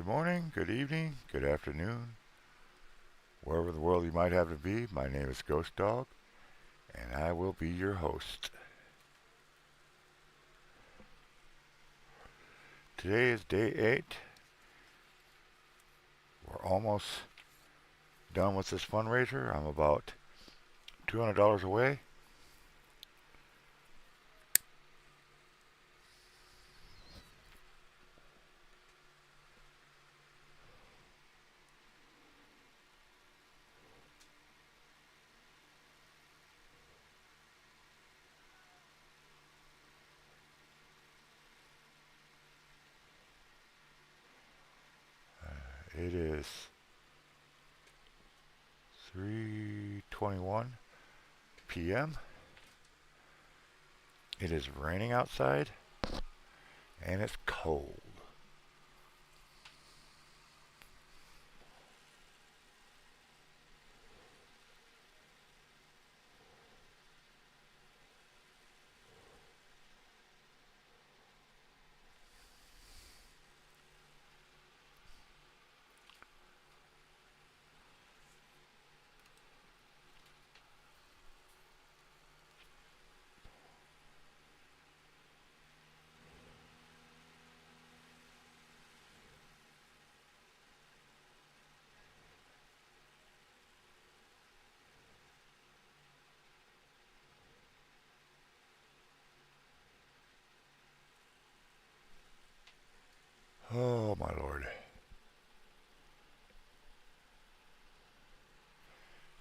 morning, good evening, good afternoon, wherever the world you might happen to be. My name is Ghost Dog, and I will be your host. Today is day 8. We're almost done with this fundraiser. I'm about $200 away. It is 3:21 p.m. It is raining outside, and it's cold. Oh, my Lord.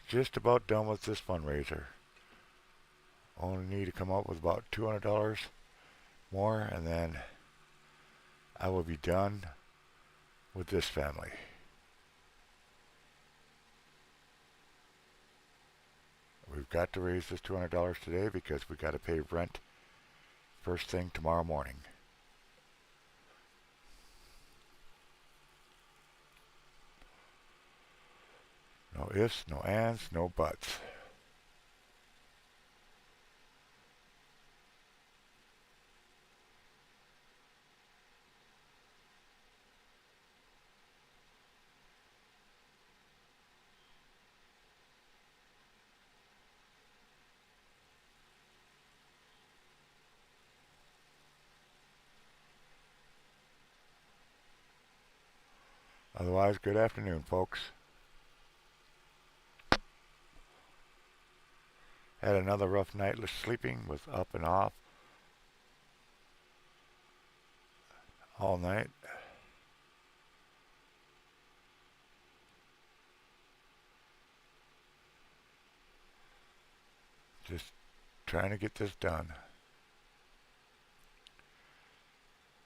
Just about done with this fundraiser. Only need to come up with about $200 more, and then I will be done with this family. We've got to raise this $200 today because we've got to pay rent first thing tomorrow morning. No ifs, no ands, no buts. Otherwise, good afternoon, folks. Had another rough night sleeping, was up and off all night. Just trying to get this done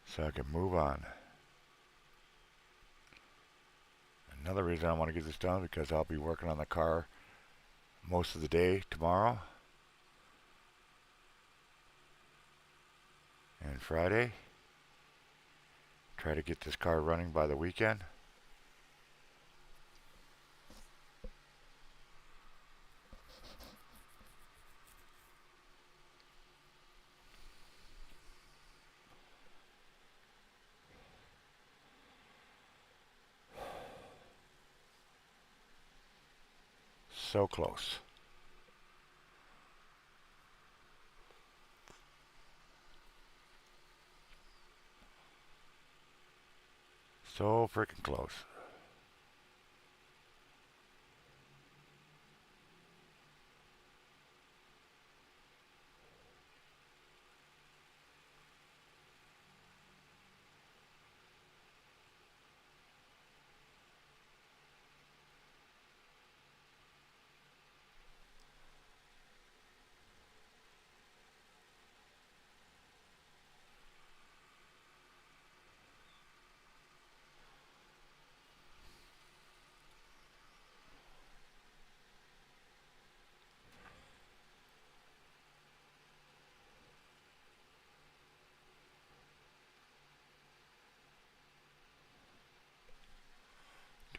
so I can move on. Another reason I want to get this done because I'll be working on the car most of the day tomorrow and Friday. Try to get this car running by the weekend. So close. So freaking close.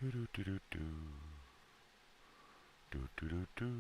Do do do do do. Do do do do.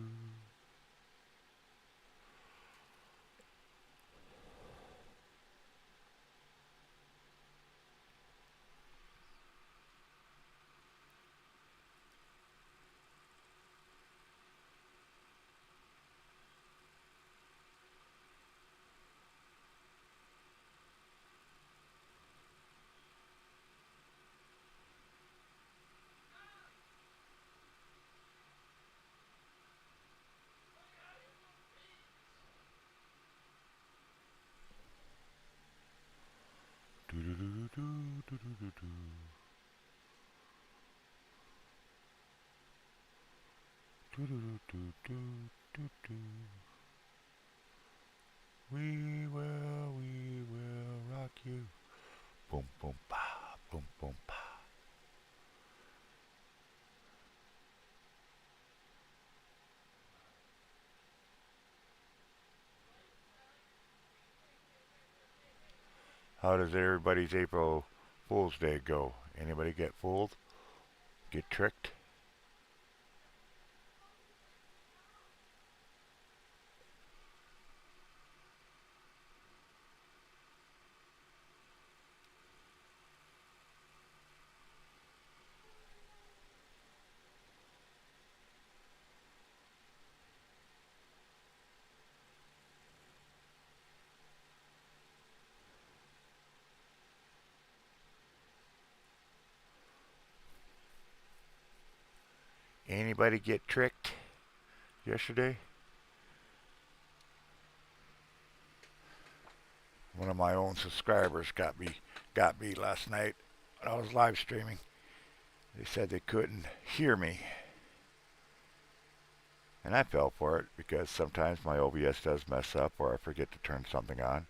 We will rock you. Boom, boom, pa, boom, boom, pa. How does everybody's April Fool's Day go? Anybody get fooled? Get tricked? Anybody get tricked yesterday? One of my own subscribers got me last night when I was live streaming. They said they couldn't hear me. And I fell for it because sometimes my OBS does mess up or I forget to turn something on.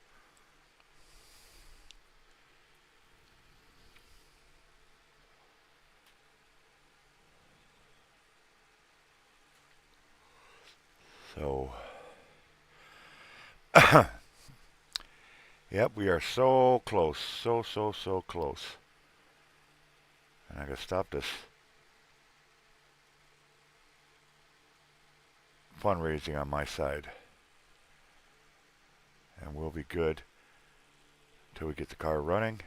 So, yep, we are so close. So close. And I gotta stop this fundraising on my side. And we'll be good till we get the car running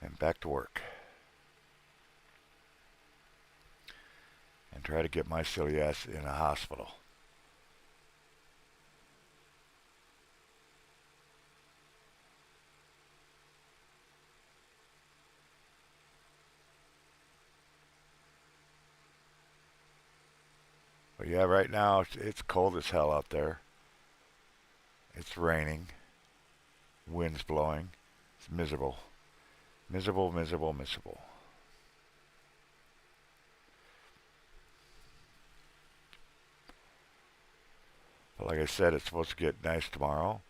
and back to work. And try to get my silly ass in a hospital. But yeah, right now it's cold as hell out there. It's raining. Wind's blowing. It's miserable. Miserable, miserable, miserable. But like I said, it's supposed to get nice tomorrow.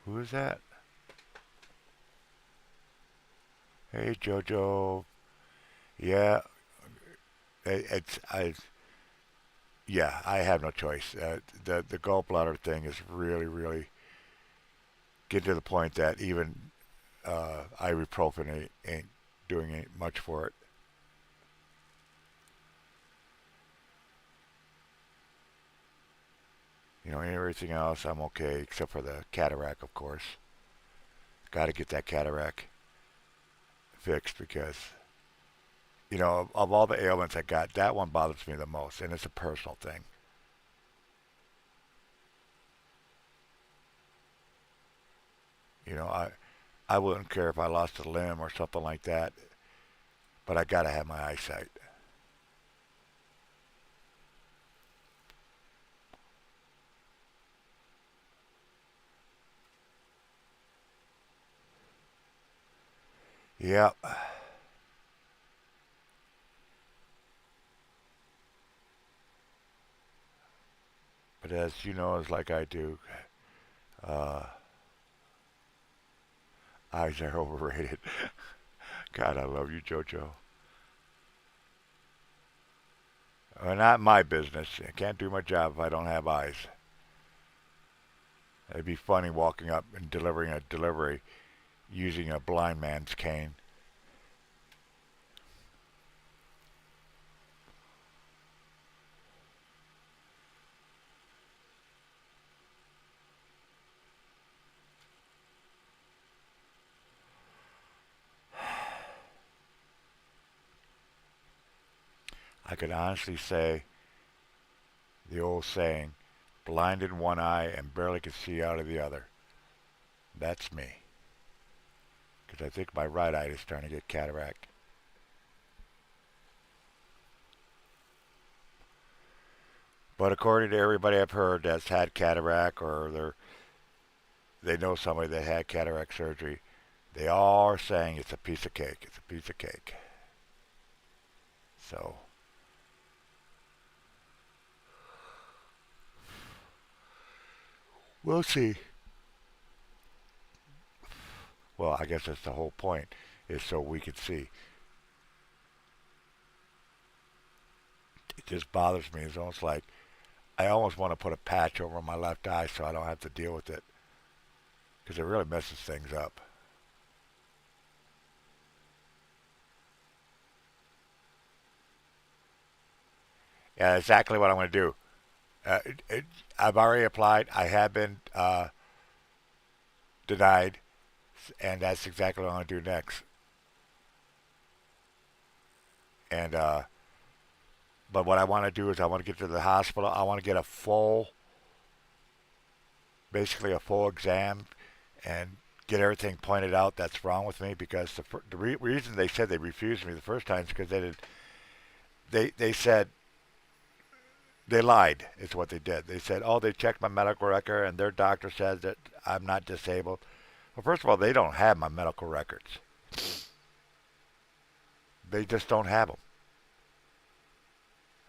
Who is that? Hey, Jojo. Yeah, it's yeah. I have no choice. The gallbladder thing is really getting to the point that even ibuprofen ain't doing much for it. You know, everything else I'm okay except for the cataract, of course. Got to get that cataract fixed because you know of all the ailments I got, that one bothers me the most, and it's a personal thing. You know, I wouldn't care if I lost a limb or something like that, but I got to have my eyesight. Yep. But as you know, as like I do, uh, eyes are overrated. God, I love you, JoJo. Not my business. I can't do my job if I don't have eyes. It'd be funny walking up and delivering a delivery using a blind man's cane. I could honestly say the old saying, blind in one eye and barely can see out of the other. That's me. Because I think my right eye is starting to get cataract. But according to everybody I've heard that's had cataract or they know somebody that had cataract surgery, they all are saying it's a piece of cake. It's a piece of cake. So we'll see. Well, I guess that's the whole point, is so we can see. It just bothers me. It's almost like I almost want to put a patch over my left eye so I don't have to deal with it because it really messes things up. Yeah, exactly what I'm going to do. I've already applied. I have been denied, and that's exactly what I'm going to do next. And but what I want to do is I want to get to the hospital. I want to get a full, basically a full exam, and get everything pointed out that's wrong with me because the reason they said they refused me the first time is because they said they lied is what they did. They said, oh, they checked my medical record and their doctor says that I'm not disabled. Well, first of all, they don't have my medical records. They just don't have them.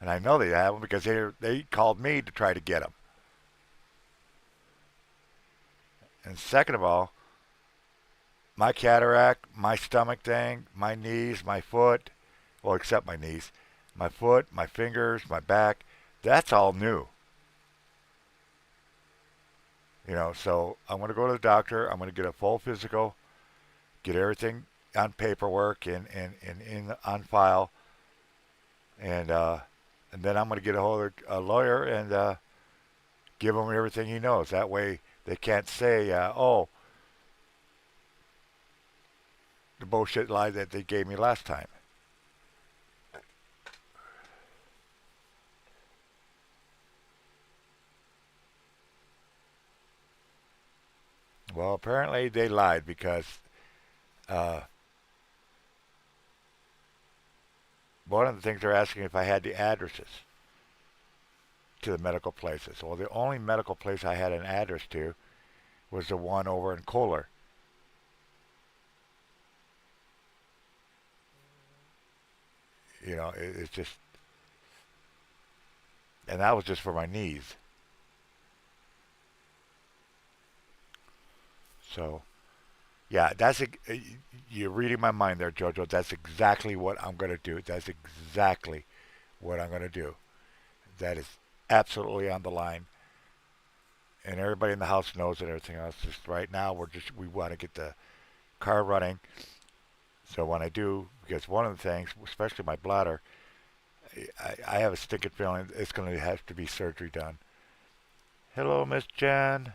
And I know they have them because they called me to try to get them. And second of all, my cataract, my stomach thing, my knees, my foot, well, except my knees, my foot, my fingers, my back, that's all new. So I'm going to go to the doctor. I'm going to get a full physical, get everything on paperwork and on file, and then I'm going to get a hold of a lawyer and give him everything he knows. That way they can't say, oh, the bullshit lie that they gave me last time. Well, apparently they lied because uh, one of the things they're asking if I had the addresses to the medical places. Well, the only medical place I had an address to was the one over in Kohler. It's just, and that was just for my knees. So, yeah, you're reading my mind there, Jojo. That's exactly what I'm going to do. That's exactly what I'm going to do. That is absolutely on the line. And everybody in the house knows and everything else. Just right now, we want to get the car running. So when I do, because one of the things, especially my bladder, I have a stinking feeling it's going to have to be surgery done. Hello, Miss Jan.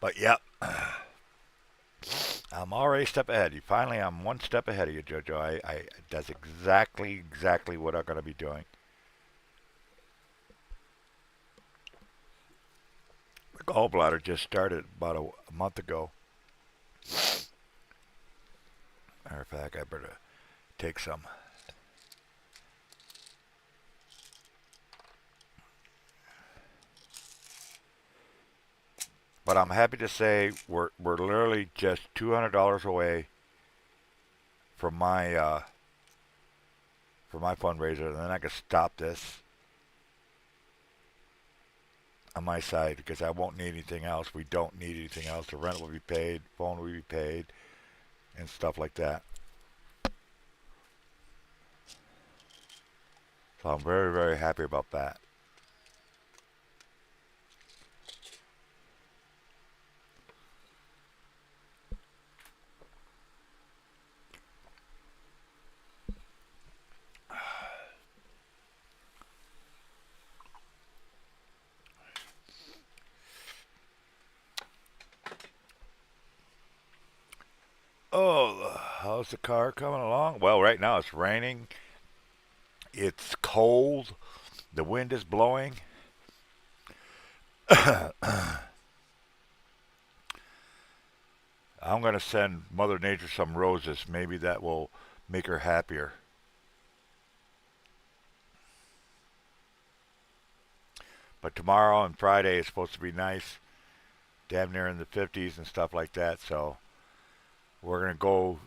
But yep, I'm already a step ahead. I'm one step ahead of you, Jojo. That's exactly what I'm going to be doing. The gallbladder just started about a month ago. Matter of fact, I better take some. But I'm happy to say we're literally just $200 away from my fundraiser, and then I can stop this on my side because I won't need anything else. We don't need anything else. The rent will be paid, phone will be paid, and stuff like that. So I'm very, very happy about that. Oh, how's the car coming along? Well, right now it's raining. It's cold. The wind is blowing. I'm going to send Mother Nature some roses. Maybe that will make her happier. But tomorrow and Friday is supposed to be nice, damn near in the 50s and stuff like that. So we're going to go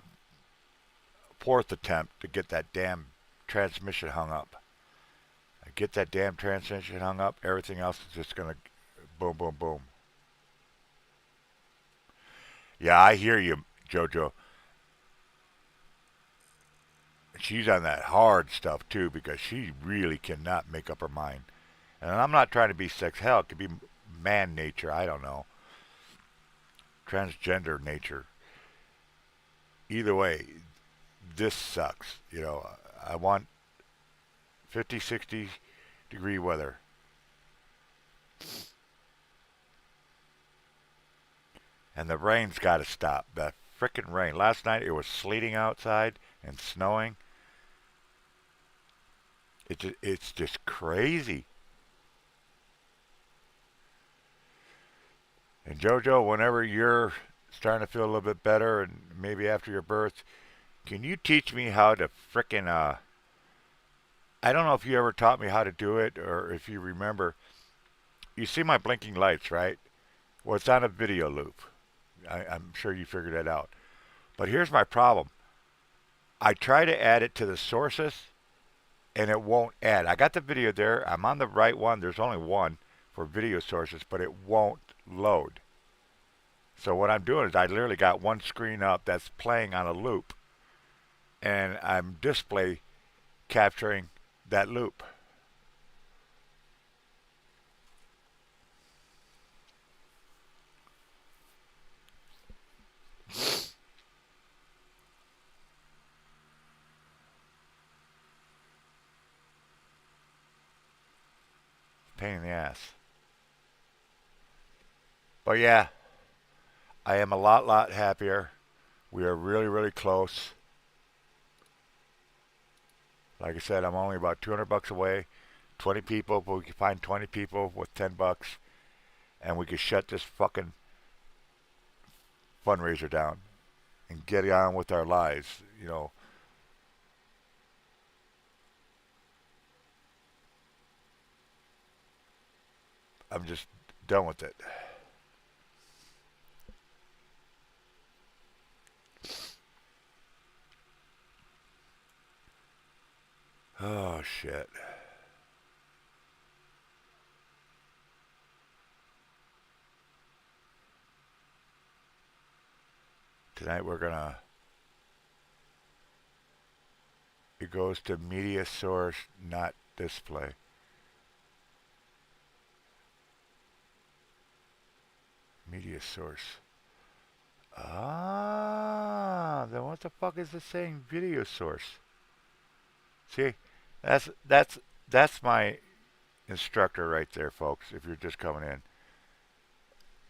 fourth attempt to get that damn transmission hung up. Get that damn transmission hung up. Everything else is just going to boom, boom, boom. Yeah, I hear you, JoJo. She's on that hard stuff too because she really cannot make up her mind. And I'm not trying to be sex. Hell, it could be man nature. I don't know. Transgender nature. Either way, this sucks. You know, I want 50, 60 degree weather. And the rain's got to stop. That frickin' rain. Last night it was sleeting outside and snowing. It's just crazy. And JoJo, whenever you're starting to feel a little bit better and maybe after your birth, can you teach me how to frickin' I don't know if you ever taught me how to do it or if you remember. You see my blinking lights, right? Well, it's on a video loop. I'm sure you figured that out. But here's my problem. I try to add it to the sources and it won't add. I got the video there. I'm on the right one. There's only one for video sources, but it won't load. So what I'm doing is I literally got one screen up that's playing on a loop and I'm display capturing that loop. Pain in the ass. But yeah, I am a lot happier. We are really close. Like I said, I'm only about 200 bucks away. 20 people, but we can find 20 people with 10 bucks and we can shut this fucking fundraiser down and get on with our lives, you know. I'm just done with it. Oh shit. Tonight we're gonna, it goes to media source, not display. Media source. Ah, then what the fuck is it saying video source? See, that's that's my instructor right there, folks. If you're just coming in,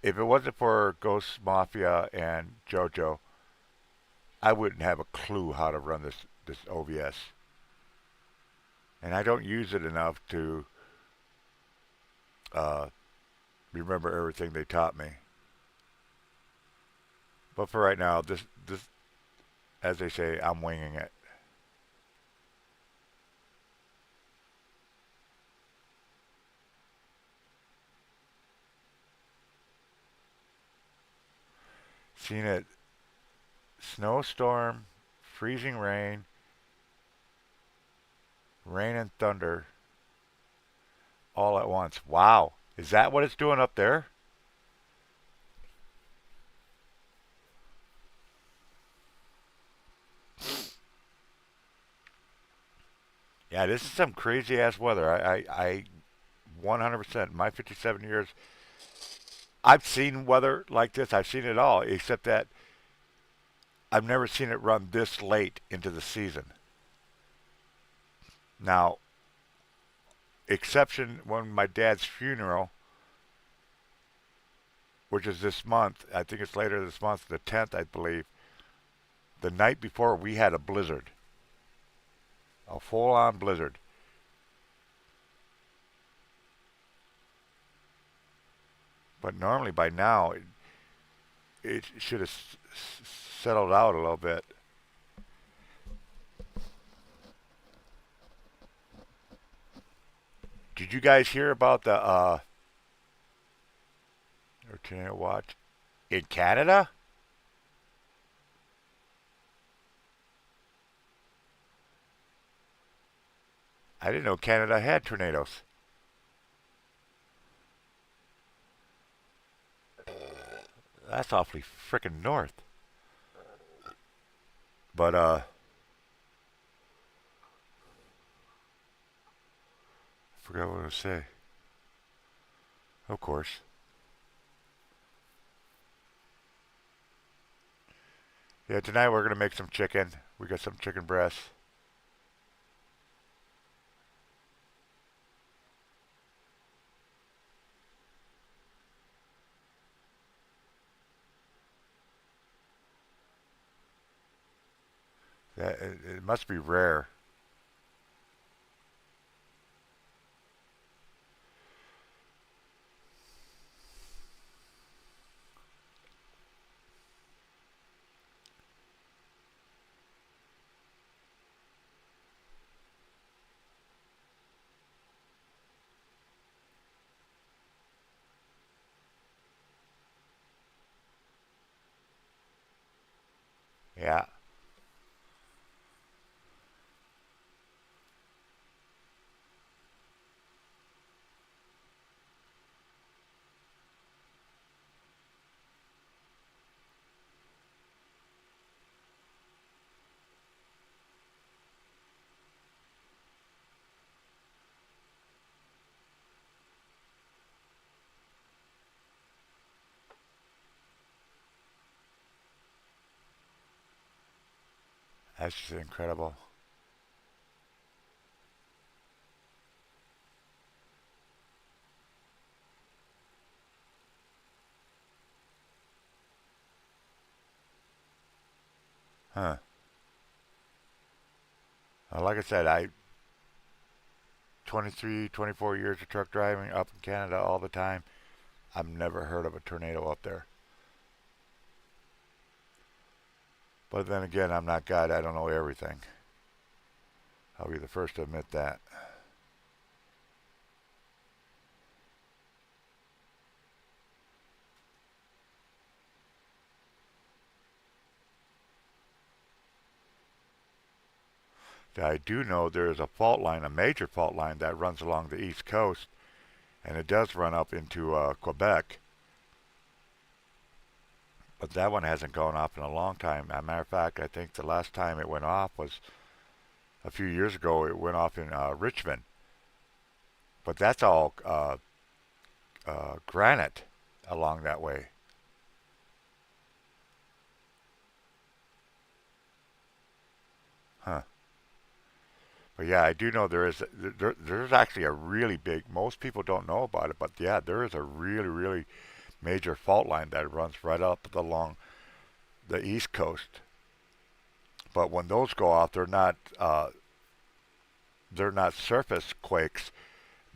if it wasn't for Ghost Mafia and JoJo, I wouldn't have a clue how to run this OBS, and I don't use it enough to uh, remember everything they taught me. But for right now, this as they say, I'm winging it. Seen it snowstorm, freezing rain, rain and thunder all at once. Wow. Is that what it's doing up there? Yeah, this is some crazy ass weather. I 100%, my 57 years, I've seen weather like this. I've seen it all, except that I've never seen it run this late into the season. Now, exception when my dad's funeral, which is this month, I think it's later this month, the 10th, I believe, the night before we had a blizzard, a full on blizzard. But normally by now, it should have settled out a little bit. Did you guys hear about the tornado watch in Canada? I didn't know Canada had tornadoes. That's awfully frickin' north. But forgot what I was say. Of course. Yeah, tonight we're gonna make some chicken. We got some chicken breasts. It must be rare. Yeah, that's just incredible. Huh. Like I said, I 23, 24 years of truck driving up in Canada all the time. I've never heard of a tornado up there. But then again, I'm not God. I don't know everything. I'll be the first to admit that. I do know there is a fault line, a major fault line that runs along the east coast, and it does run up into Quebec. But that one hasn't gone off in a long time. As a matter of fact, I think the last time it went off was a few years ago. It went off in Richmond, but that's all granite along that way. Huh. But yeah, I do know there's actually a really big. Most people don't know about it, but yeah, there is a really major fault line that runs right up along the east coast. But when those go off, they're not surface quakes.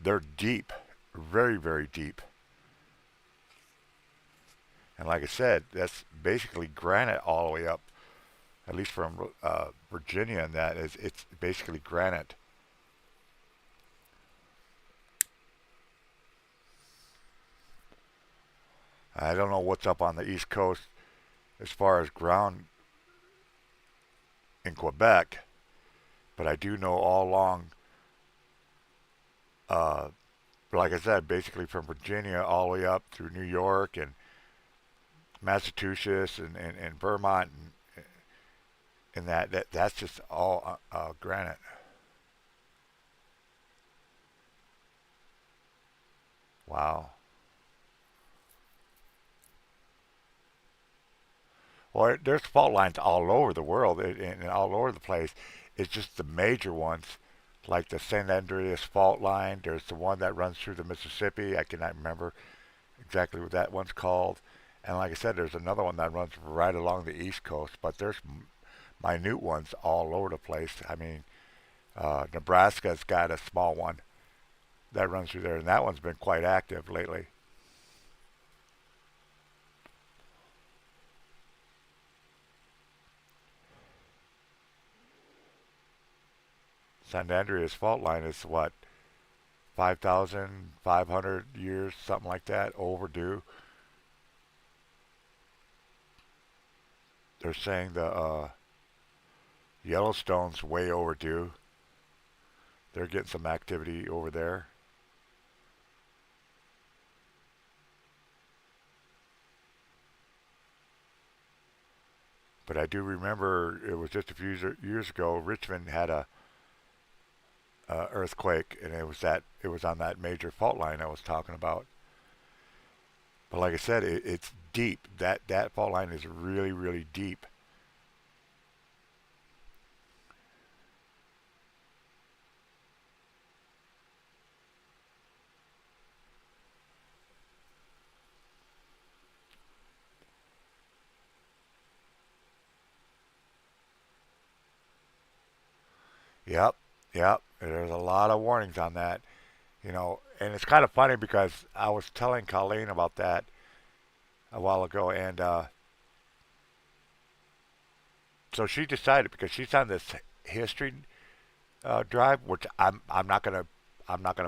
They're deep, very deep. And like I said, that's basically granite all the way up, at least from Virginia. And that is, it's basically granite. I don't know what's up on the east coast as far as ground in Quebec, but I do know all along, uh, like I said, basically from Virginia all the way up through New York and Massachusetts and Vermont and that's just all granite. Wow. Well, there's fault lines all over the world and all over the place. It's just the major ones, like the San Andreas fault line. There's the one that runs through the Mississippi. I cannot remember exactly what that one's called. And like I said, there's another one that runs right along the East Coast, but there's minute ones all over the place. I mean, Nebraska's got a small one that runs through there, and that one's been quite active lately. San Andreas fault line is what 5,500 years, something like that, overdue. They're saying the Yellowstone's way overdue. They're getting some activity over there. But I do remember it was just a few years ago. Richmond had a earthquake, and it was on that major fault line I was talking about. But like I said, it's deep. That fault line is really really deep. Yep, yep. There's a lot of warnings on that, and it's kind of funny because I was telling Colleen about that a while ago, and so she decided because she's on this history drive, which I'm not gonna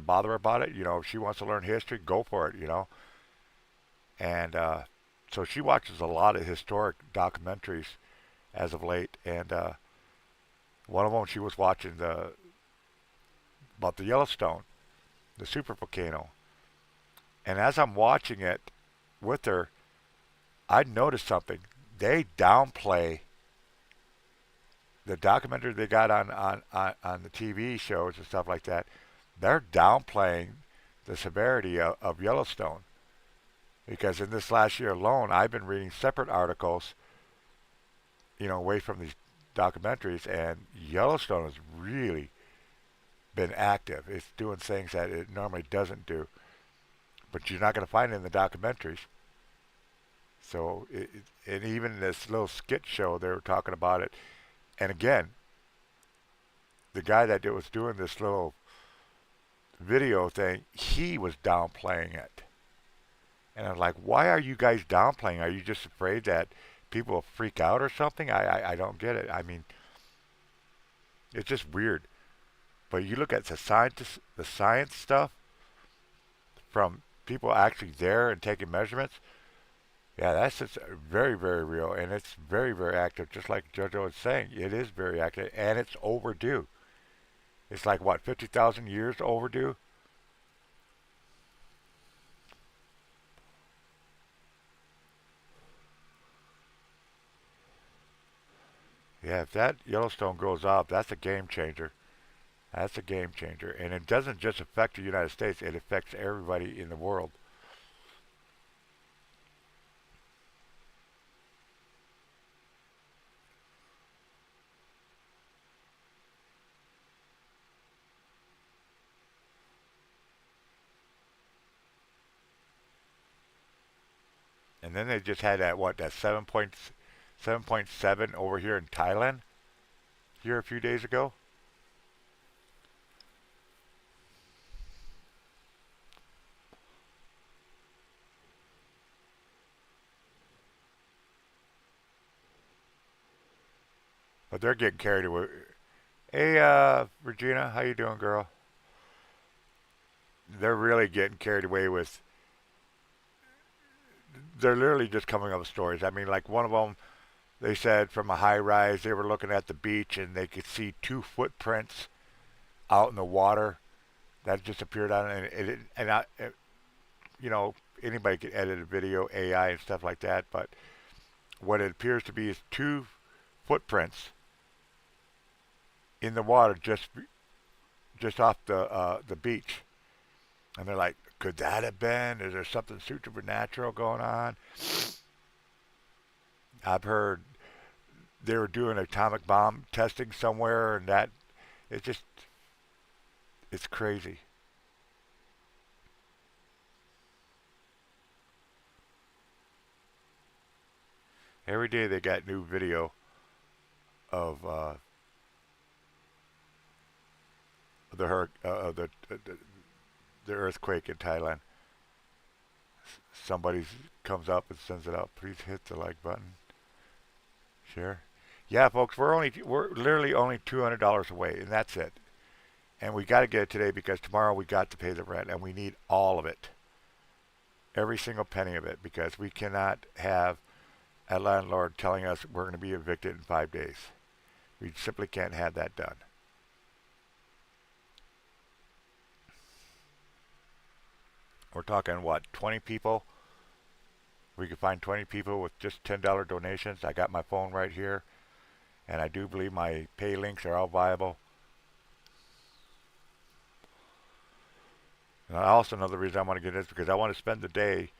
bother her about it. If she wants to learn history, go for it. And so she watches a lot of historic documentaries as of late, and one of them she was watching the about the Yellowstone, the super volcano, and as I'm watching it with her, I noticed something. They downplay the documentary they got on the TV shows and stuff like that. They're downplaying the severity of Yellowstone because in this last year alone, I've been reading separate articles, away from these documentaries, and Yellowstone has really been active. It's doing things that it normally doesn't do, but you're not going to find it in the documentaries. So, and even this little skit show, they were talking about it. And again, the guy that was doing this little video thing, he was downplaying it. And I'm like, why are you guys downplaying? Are you just afraid that people will freak out or something? I don't get it. I mean, it's just weird. But you look at the science stuff from people actually there and taking measurements. Yeah, that's just very, very real, and it's very, very active. Just like JoJo was saying, it is very active, and it's overdue. It's like what 50,000 years overdue. Yeah, if that Yellowstone goes off, that's a game changer. That's a game changer, and it doesn't just affect the United States; it affects everybody in the world. And then they just had that 7.7 over here in Thailand here a few days ago. But they're getting carried away. Hey, Regina, how you doing, girl? They're really getting carried away with. They're literally just coming up with stories. I mean, like one of them, they said from a high rise, they were looking at the beach and they could see two footprints out in the water that just appeared on it. You know, anybody can edit a video, AI and stuff like that. But what it appears to be is two footprints in the water, just off the beach. And they're like, could that have been? Is there something supernatural going on? I've heard they were doing atomic bomb testing somewhere, and that it's just it's crazy. Every day they got new video of the earthquake in Thailand. Somebody comes up and sends it out. Please hit the like button. Share. Yeah, folks, we're literally only $200 away, and that's it. And we got to get it today because tomorrow we got to pay the rent, and we need all of it, every single penny of it, because we cannot have a landlord telling us we're going to be evicted in 5 days. We simply can't have that done. We're talking, what, 20 people? We could find 20 people with just $10 donations. I got my phone right here, and I do believe my pay links are all viable. And also another reason I want to get this is because I want to spend the day,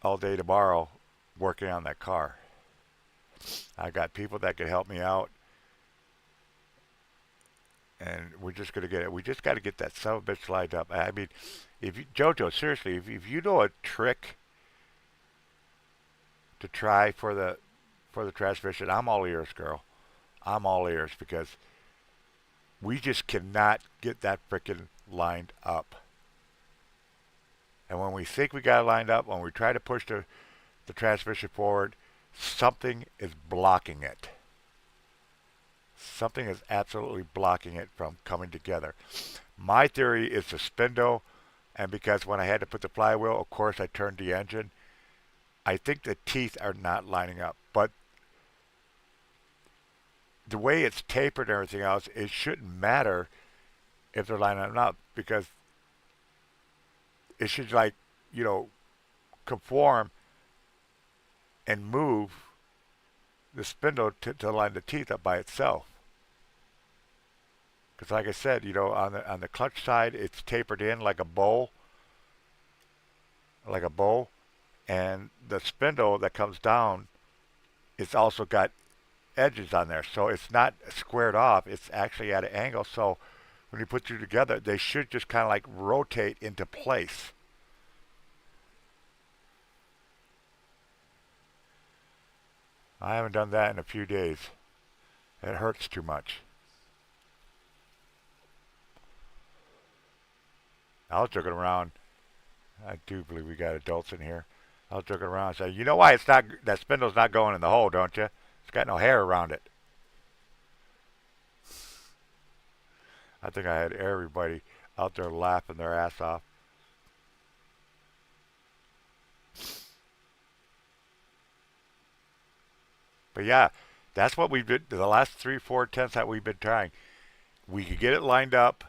all day tomorrow, working on that car. I got people that can help me out, and we're just going to get it. We just got to get that son of a bitch lined up. I mean, if you, Jojo, seriously, if you know a trick to try for the transmission, I'm all ears, girl. I'm all ears, because we just cannot get that frickin' lined up. And when we think we got it lined up, when we try to push the transmission forward, something is blocking it. Something is absolutely blocking it from coming together. My theory is the spindle, and because when I had to put the flywheel, of course I turned the engine. I think the teeth are not lining up, but the way it's tapered and everything else, it shouldn't matter if they're lining up, because it should, like, conform and move the spindle to line the teeth up by itself. Because like I said, on the clutch side, it's tapered in like a bow, and the spindle that comes down, it's also got edges on there, so it's not squared off. It's actually at an angle. So when you put two together, they should just kind of like rotate into place. I haven't done that in a few days. It hurts too much. I was joking around. I do believe we got adults in here. I was joking around and saying, you know why it's not, that spindle's not going in the hole, don't you? It's got no hair around it. I think I had everybody out there laughing their ass off. But yeah, that's what we've been, the last 3-4 attempts that we've been trying. We could get it lined up,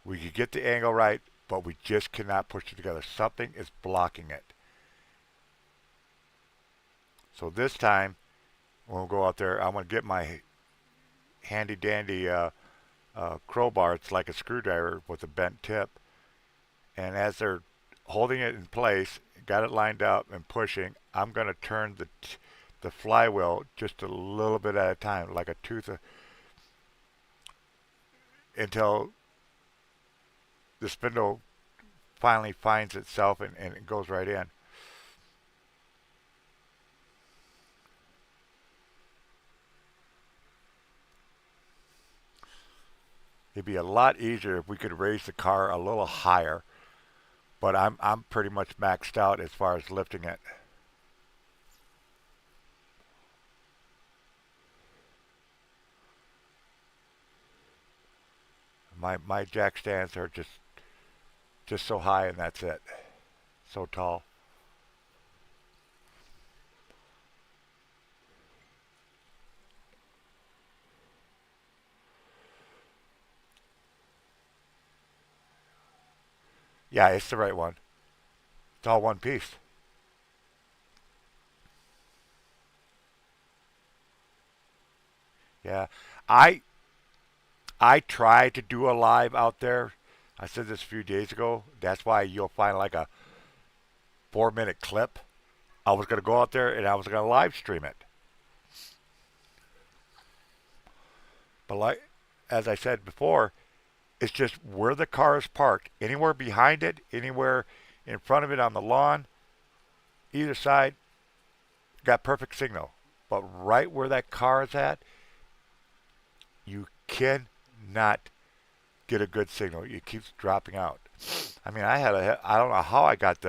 we could get the angle right, but we just cannot push it together. Something is blocking it. So this time, when we go out there, I'm going to get my handy dandy crowbar. It's like a screwdriver with a bent tip. And as they're holding it in place, got it lined up and pushing, I'm going to turn the flywheel just a little bit at a time, like a tooth, until the spindle finally finds itself and it goes right in. It'd be a lot easier if we could raise the car a little higher, but I'm pretty much maxed out as far as lifting it. My jack stands are just so high, and that's it. So tall. Yeah, it's the right one. It's all one piece. Yeah. I I tried to do a live out there. I said this a few days ago. That's why you'll find like a 4-minute clip. I was going to go out there and I was going to live stream it. But like as I said before, it's just where the car is parked. Anywhere behind it, anywhere in front of it on the lawn, either side, got perfect signal. But right where that car is at, you cannot get a good signal. It keeps dropping out. I mean, I don't know how I got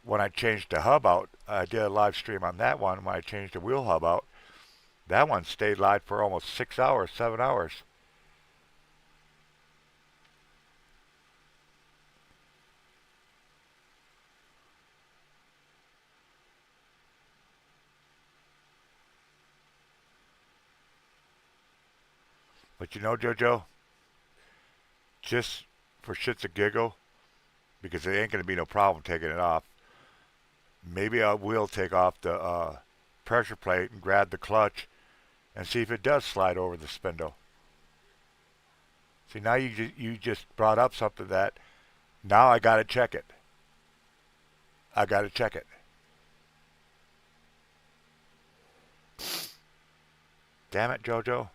when I changed the hub out. I did a live stream on that one when I changed the wheel hub out. That one stayed live for almost 6 hours, 7 hours. But you know, JoJo, just for shits and giggle, because it ain't going to be no problem taking it off, maybe I will take off the pressure plate and grab the clutch and see if it does slide over the spindle. See, now you just brought up something that now I got to check it. I got to check it. Damn it, JoJo.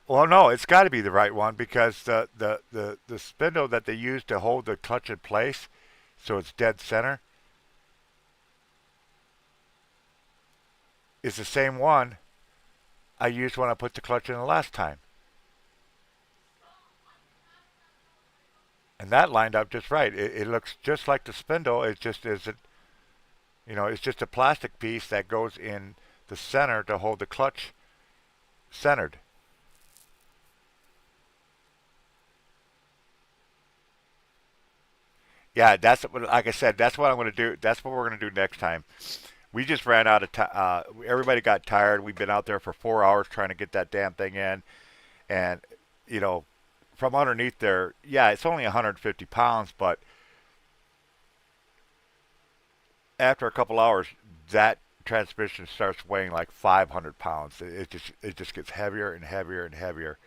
Well, no, it's got to be the right one because the spindle that they use to hold the clutch in place, so it's dead center, is the same one I used when I put the clutch in the last time. And that lined up just right. It looks just like the spindle. It just isn't, it's just a plastic piece that goes in the center to hold the clutch centered. Yeah, that's like I said. That's what I'm going to do. That's what we're going to do next time. We just ran out of time. Everybody got tired. We've been out there for 4 hours trying to get that damn thing in, and you know, from underneath there, yeah, it's only 150 pounds, but after a couple hours, that transmission starts weighing like 500 pounds. It just gets heavier and heavier and heavier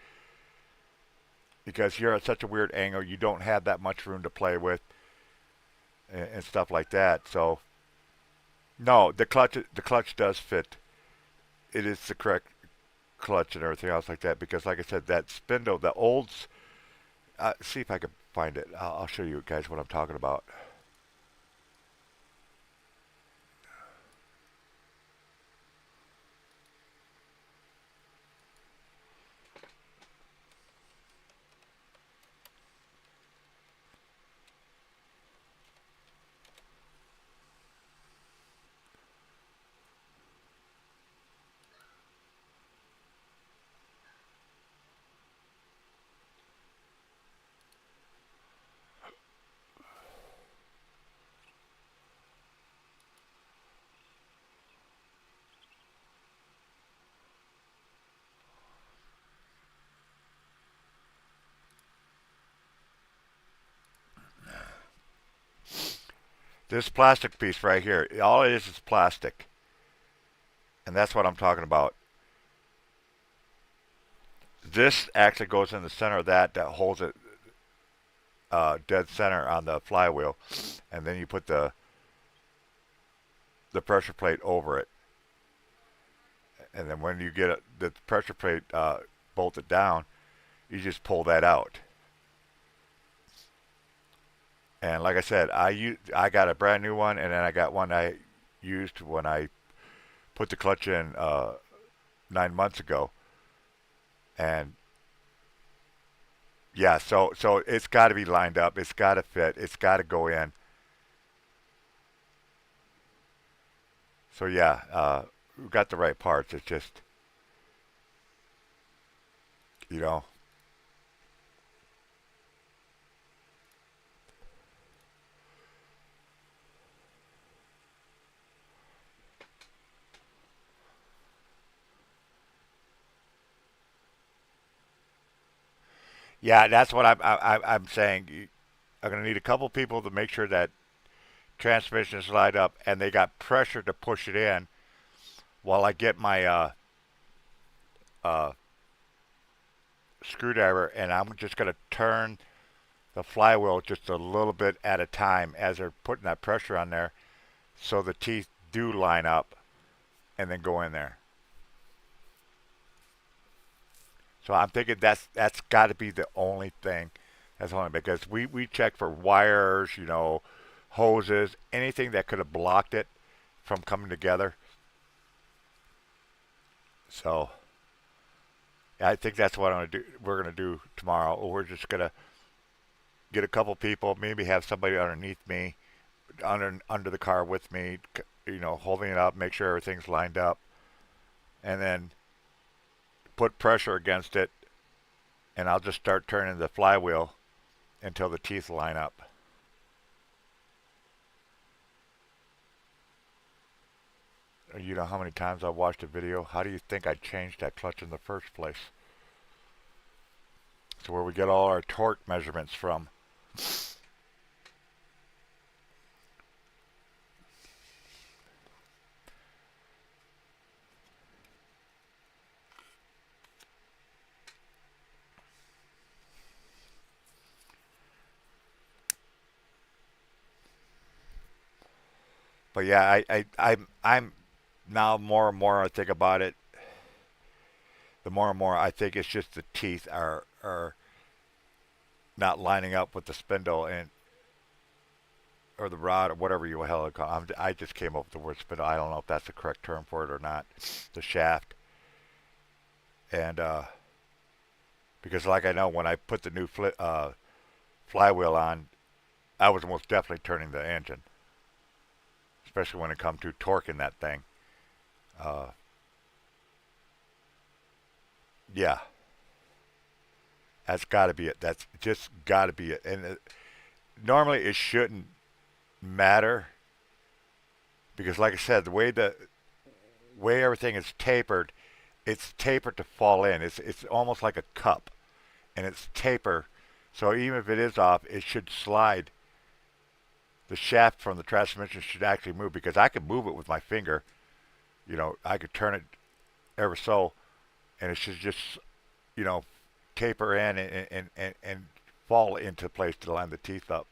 because you're at such a weird angle. You don't have that much room to play with and stuff like that. So no, the clutch does fit. It is the correct clutch and everything else like that because, like I said, that spindle, the old. See if I can find it. I'll show you guys what I'm talking about. This plastic piece right here, all it is plastic, and that's what I'm talking about. This actually goes in the center of that holds it dead center on the flywheel, and then you put the pressure plate over it, and then when you get the pressure plate bolted down, you just pull that out. And like I said, I got a brand new one, and then I got one I used when I put the clutch in 9 months ago, and yeah, so it's got to be lined up, it's got to fit, it's got to go in. So yeah, we got the right parts. It's just you know, yeah, that's what I'm saying. I'm gonna need a couple people to make sure that transmission is lined up, and they got pressure to push it in while I get my uh, screwdriver, and I'm just gonna turn the flywheel just a little bit at a time as they're putting that pressure on there, so the teeth do line up and then go in there. So I'm thinking that's got to be the only thing. That's only because we checked for wires, hoses, anything that could have blocked it from coming together. So I think that's what we're gonna do tomorrow. We're just gonna get a couple people, maybe have somebody underneath me, under the car with me, holding it up, make sure everything's lined up, and then put pressure against it, and I'll just start turning the flywheel until the teeth line up. You know how many times I've watched a video? How do you think I changed that clutch in the first place? So where we get all our torque measurements from. But yeah, I'm now more and more I think about it, the more and more I think it's just the teeth are not lining up with the spindle and or the rod or whatever you hell it call. I just came up with the word spindle. I don't know if that's the correct term for it or not. The shaft and because like I know when I put the new flywheel on, I was most definitely turning the engine, especially when it comes to torquing that thing. Uh, yeah, that's got to be it. That's just got to be it. And normally it shouldn't matter because, like I said, the way everything is tapered, it's tapered to fall in. It's almost like a cup, and it's taper. So even if it is off, it should slide. The shaft from the transmission should actually move because I could move it with my finger. You know, I could turn it ever so, and it should just, you know, taper in and fall into place to line the teeth up.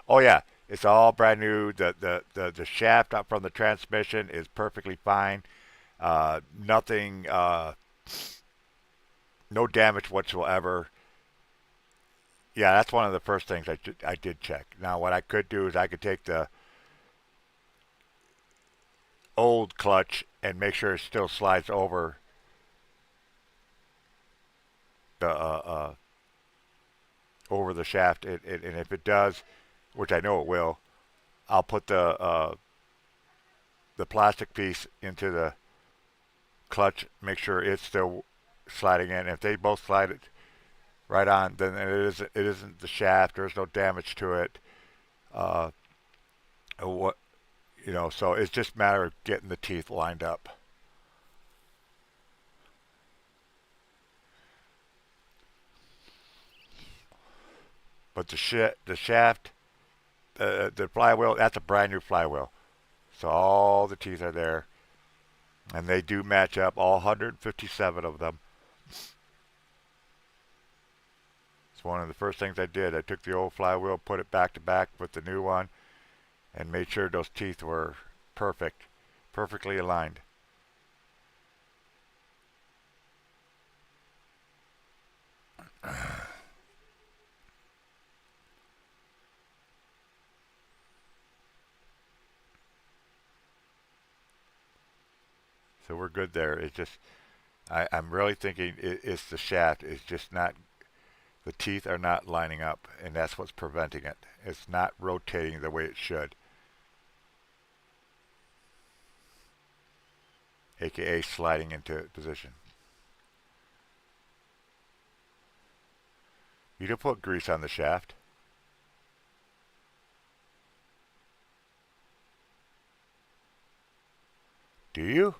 Oh yeah, it's all brand new. The shaft up from the transmission is perfectly fine. Nothing, no damage whatsoever. Yeah, that's one of the first things I did check. Now, what I could do is I could take the old clutch and make sure it still slides over the over the shaft. And if it does, which I know it will, I'll put the plastic piece into the clutch, make sure it's still sliding in. If they both slide it right on, then it isn't the shaft. There's no damage to it. Uh, what so it's just a matter of getting the teeth lined up. But the shaft, the flywheel, that's a brand new flywheel. So all the teeth are there, and they do match up, all 157 of them. It's one of the first things I did. I took the old flywheel, put it back to back with the new one, and made sure those teeth were perfect, perfectly aligned. So we're good there. It's just I'm really thinking it's the shaft. It's just not the teeth are not lining up, and that's what's preventing it. It's not rotating the way it should, aka sliding into position. You don't put grease on the shaft, do you?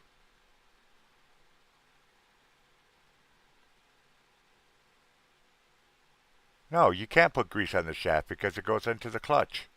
No, you can't put grease on the shaft because it goes into the clutch.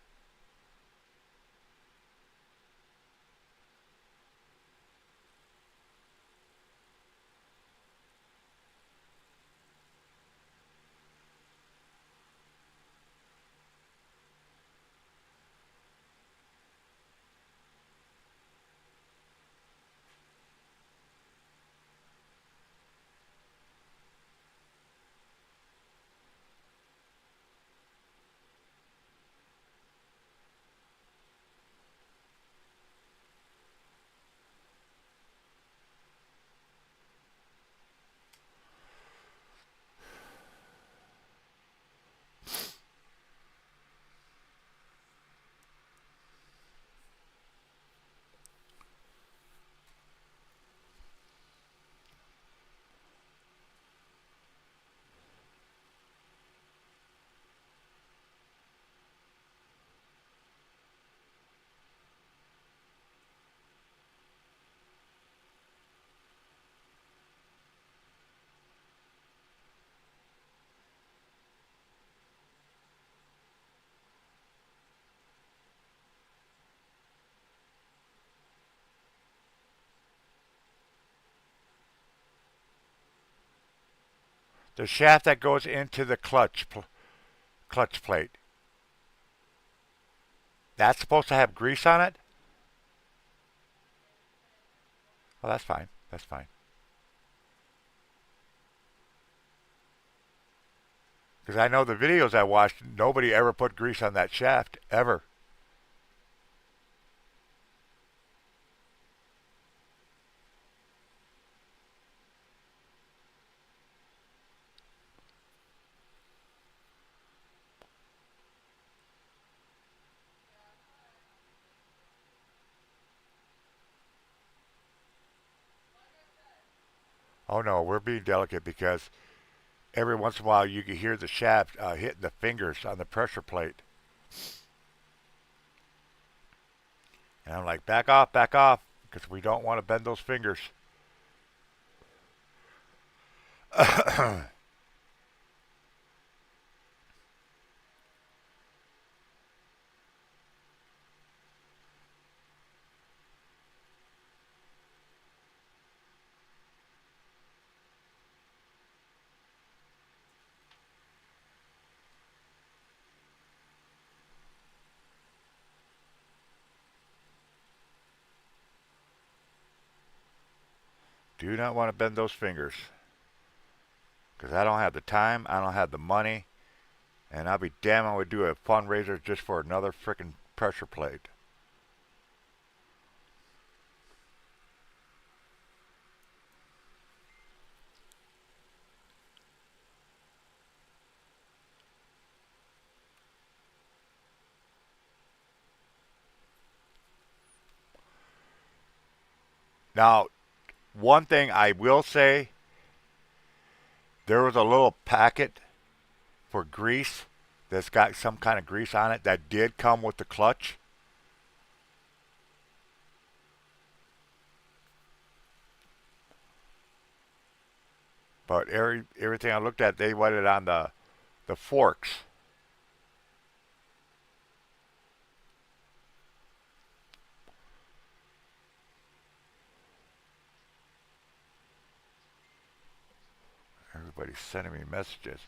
The shaft that goes into the clutch plate. That's supposed to have grease on it? Well, that's fine. That's fine. Because I know the videos I watched, nobody ever put grease on that shaft, ever. Oh no, we're being delicate because every once in a while you can hear the shaft hitting the fingers on the pressure plate. And I'm like, back off, because we don't want to bend those fingers. Do not want to bend those fingers. Because I don't have the time, I don't have the money, and I'll be damned I would do a fundraiser just for another frickin' pressure plate. Now, one thing I will say, there was a little packet for grease that's got some kind of grease on it that did come with the clutch. But everything I looked at, they wet it on the forks. Everybody's sending me messages.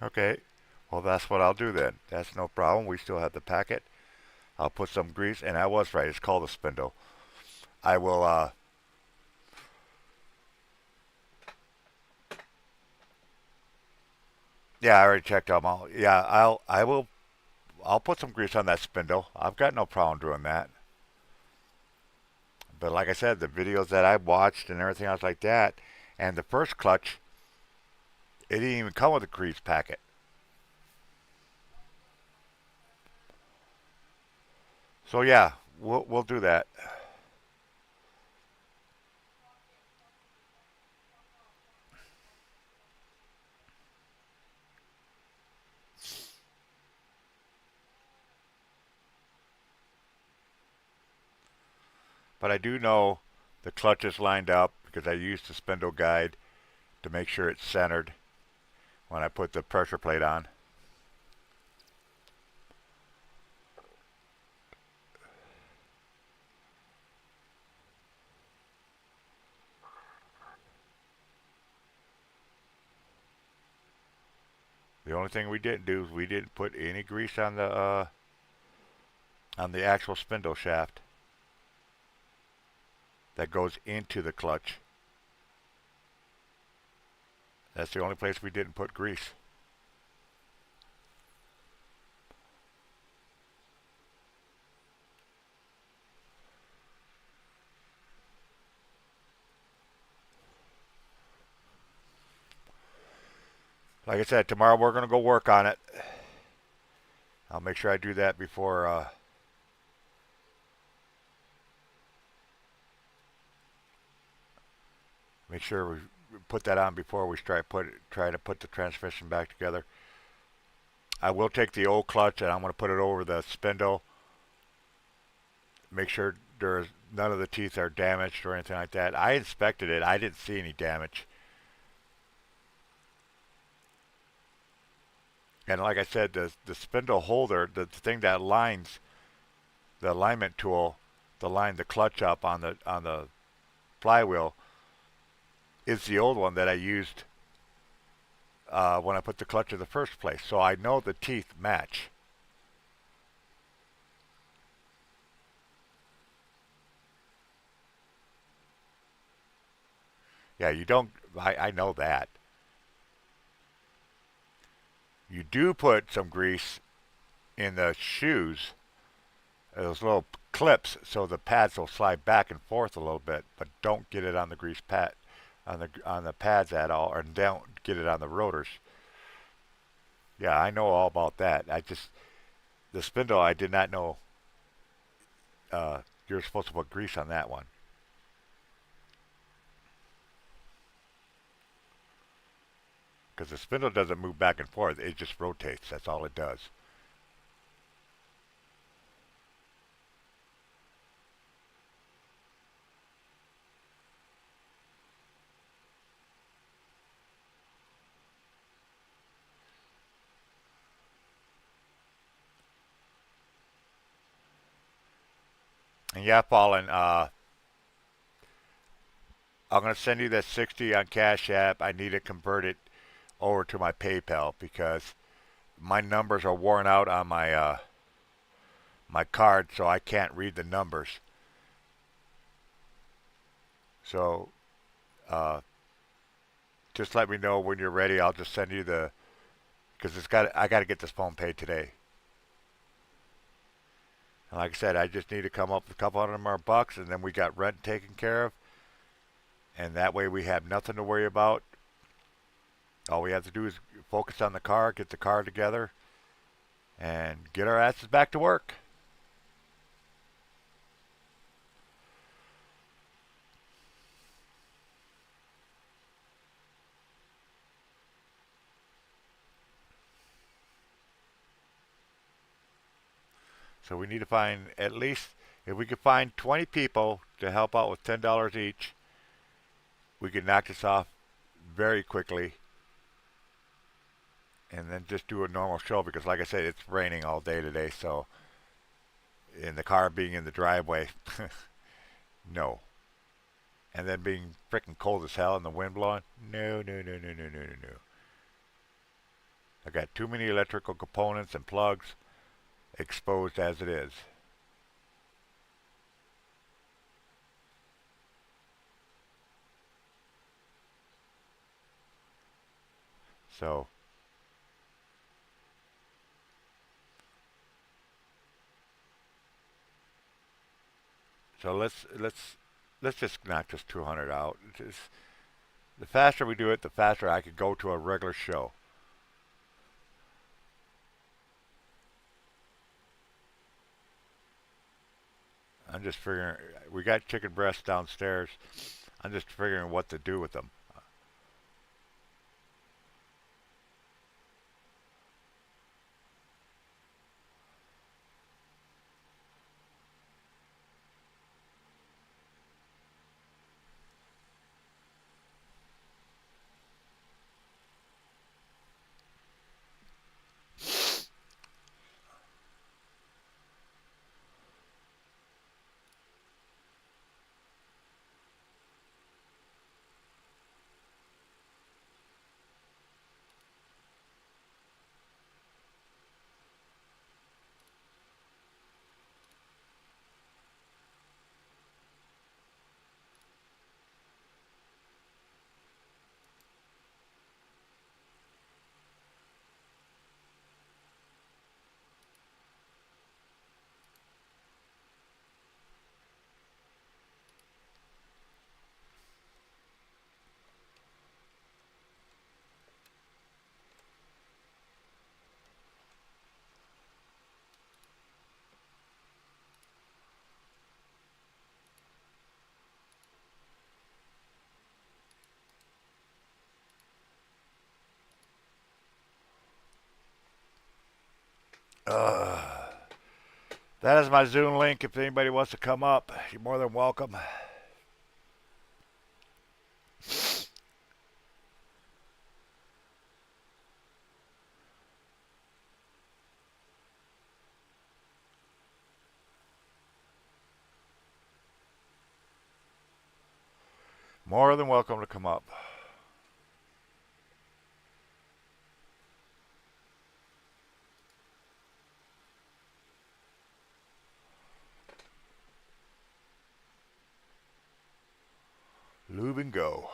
Okay, well that's what I'll do then. That's no problem. We still have the packet. I'll put some grease, and I was right. It's called a spindle. I will. Yeah, I already checked them all. Yeah, I'll put some grease on that spindle. I've got no problem doing that. But like I said, the videos that I watched and everything else like that, and the first clutch, it didn't even come with a grease packet. So yeah, we'll do that. But I do know the clutch is lined up because I used the spindle guide to make sure it's centered when I put the pressure plate on. The only thing we didn't do is we didn't put any grease on the actual spindle shaft that goes into the clutch. That's the only place we didn't put grease. Like I said, tomorrow we're going to go work on it. I'll make sure I do that before make sure we put that on before we try to put the transmission back together. I will take the old clutch and I'm going to put it over the spindle. Make sure there's none of the teeth are damaged or anything like that. I inspected it. I didn't see any damage. And like I said, the spindle holder, the thing that lines the alignment tool to line the clutch up on the flywheel, is the old one that I used when I put the clutch in the first place. So I know the teeth match. Yeah, you don't. I know that. You do put some grease in the shoes, those little clips, so the pads will slide back and forth a little bit, but don't get it on the grease pad, on the pads at all, or don't get it on the rotors. Yeah, I know all about that. The spindle, I did not know you're supposed to put grease on that one. Because the spindle doesn't move back and forth, it just rotates. That's all it does. And yeah, Fallen, I'm going to send you that 60 on Cash App. I need to convert it over to my PayPal because my numbers are worn out on my card, so I can't read the numbers. So just let me know when you're ready. I'll just send you because I got to get this phone paid today. And like I said, I just need to come up with a couple hundred more bucks, and then we got rent taken care of. And that way we have nothing to worry about. All we have to do is focus on the car, get the car together, and get our asses back to work. So we need to find at least, if we could find 20 people to help out with $10 each, we could knock this off very quickly and then just do a normal show because like I said, it's raining all day today, so in the car being in the driveway, no. And then being freaking cold as hell and the wind blowing, no, no, no, no, no, no, no, no. I got too many electrical components and plugs exposed as it is. So let's just knock this 200 out. The faster we do it, the faster I could go to a regular show. I'm just figuring, we got chicken breasts downstairs. I'm just figuring what to do with them. Uh, that is my Zoom link. If anybody wants to come up, you're more than welcome. More than welcome to come up. Lube and go.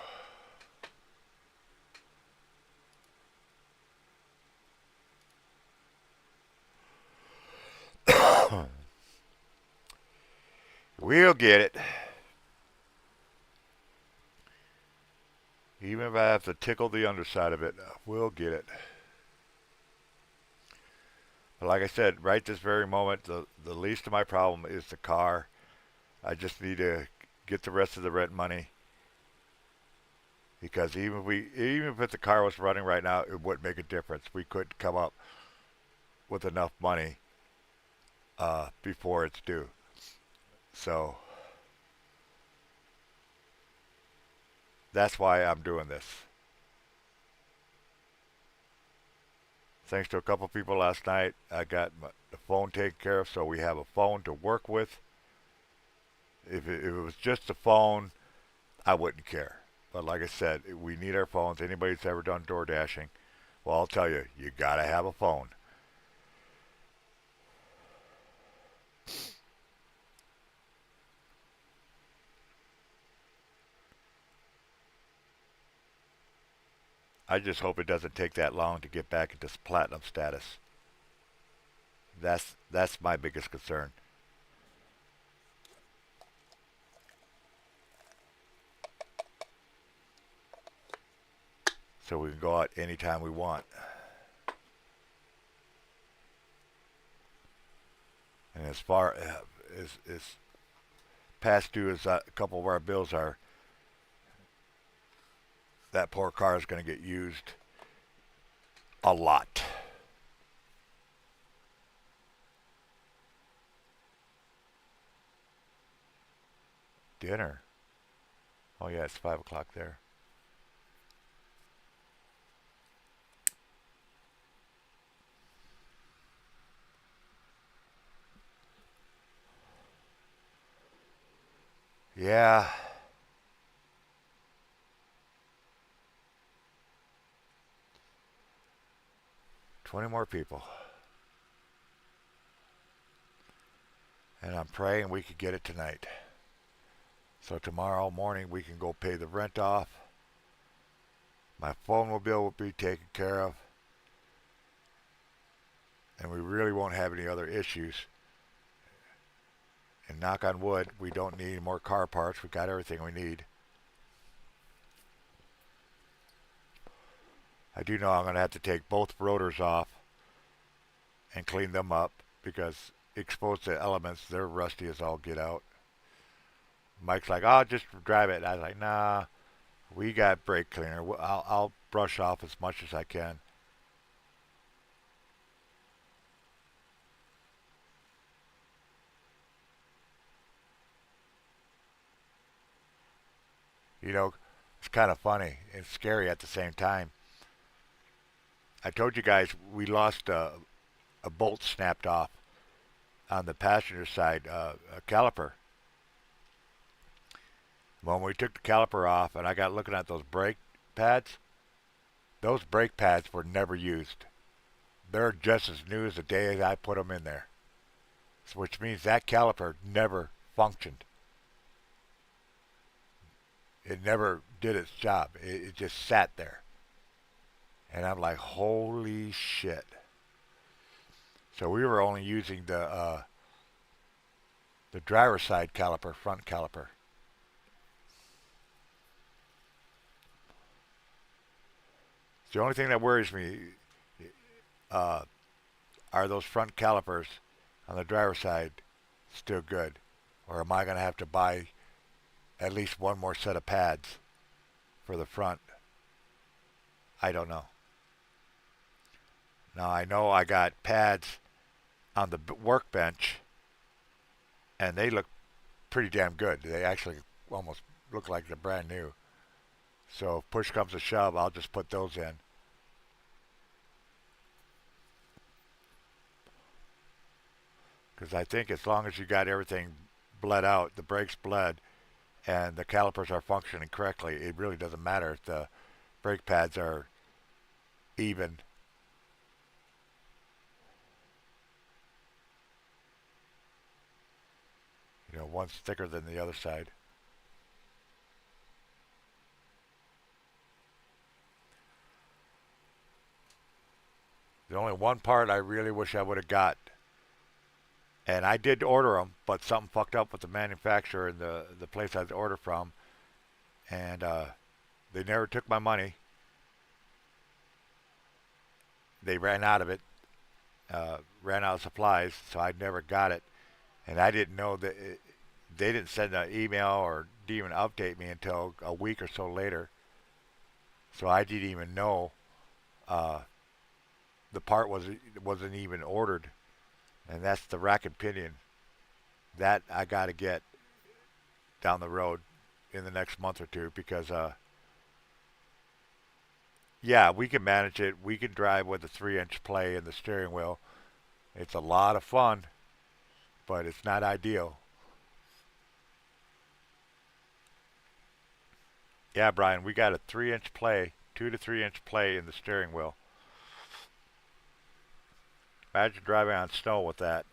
We'll get it. Even if I have to tickle the underside of it, we'll get it. But like I said, right this very moment, the least of my problem is the car. I just need to get the rest of the rent money. Because even if the car was running right now, it wouldn't make a difference. We couldn't come up with enough money before it's due. So that's why I'm doing this. Thanks to a couple people last night, I got the phone taken care of, so we have a phone to work with. If it was just a phone, I wouldn't care. But like I said, we need our phones. Anybody that's ever done door dashing, well, I'll tell you, you gotta have a phone. I just hope it doesn't take that long to get back into platinum status. That's my biggest concern. So we can go out anytime we want. And as far as past due as a couple of our bills are, that poor car is going to get used a lot. Dinner. Oh yeah, it's 5 o'clock there. Yeah. 20 more people. And I'm praying we could get it tonight. So tomorrow morning we can go pay the rent off. My phone bill will be taken care of. And we really won't have any other issues. And knock on wood, we don't need more car parts. We got everything we need. I do know I'm going to have to take both rotors off and clean them up because exposed to elements, they're rusty as all get out. Mike's like, "Oh, just drive it." I was like, "Nah, we got brake cleaner. I'll brush off as much as I can." You know, it's kind of funny and scary at the same time. I told you guys we lost a bolt snapped off on the passenger side a caliper. When we took the caliper off and I got looking at those brake pads were never used. They're just as new as the day I put them in there. So which means that caliper never functioned. It never did its job. It just sat there. And I'm like, holy shit. So we were only using the driver's side caliper, front caliper. The only thing that worries me uh, are those front calipers on the driver's side still good? Or am I going to have to buy at least one more set of pads for the front? I don't know. Now I know I got pads on the workbench, and they look pretty damn good. They actually almost look like they're brand new. So if push comes to shove, I'll just put those in. Because I think as long as you got everything bled out, the brakes bled, and the calipers are functioning correctly, it really doesn't matter if the brake pads are even. You know, one's thicker than the other side. The only one part I really wish I would have got, and I did order them, but something fucked up with the manufacturer and the place I ordered from, and they never took my money. They ran out of it, ran out of supplies, so I never got it, and I didn't know that they didn't send an email or didn't even update me until a week or so later. So I didn't even know uh, the part wasn't even ordered, and that's the rack and pinion that I got to get down the road in the next month or two because yeah, we can manage it. We can drive with a 3-inch play in the steering wheel. It's a lot of fun, but it's not ideal. Yeah, Brian, we got a 3-inch play, 2 to 3 inch play in the steering wheel. Imagine driving on snow with that.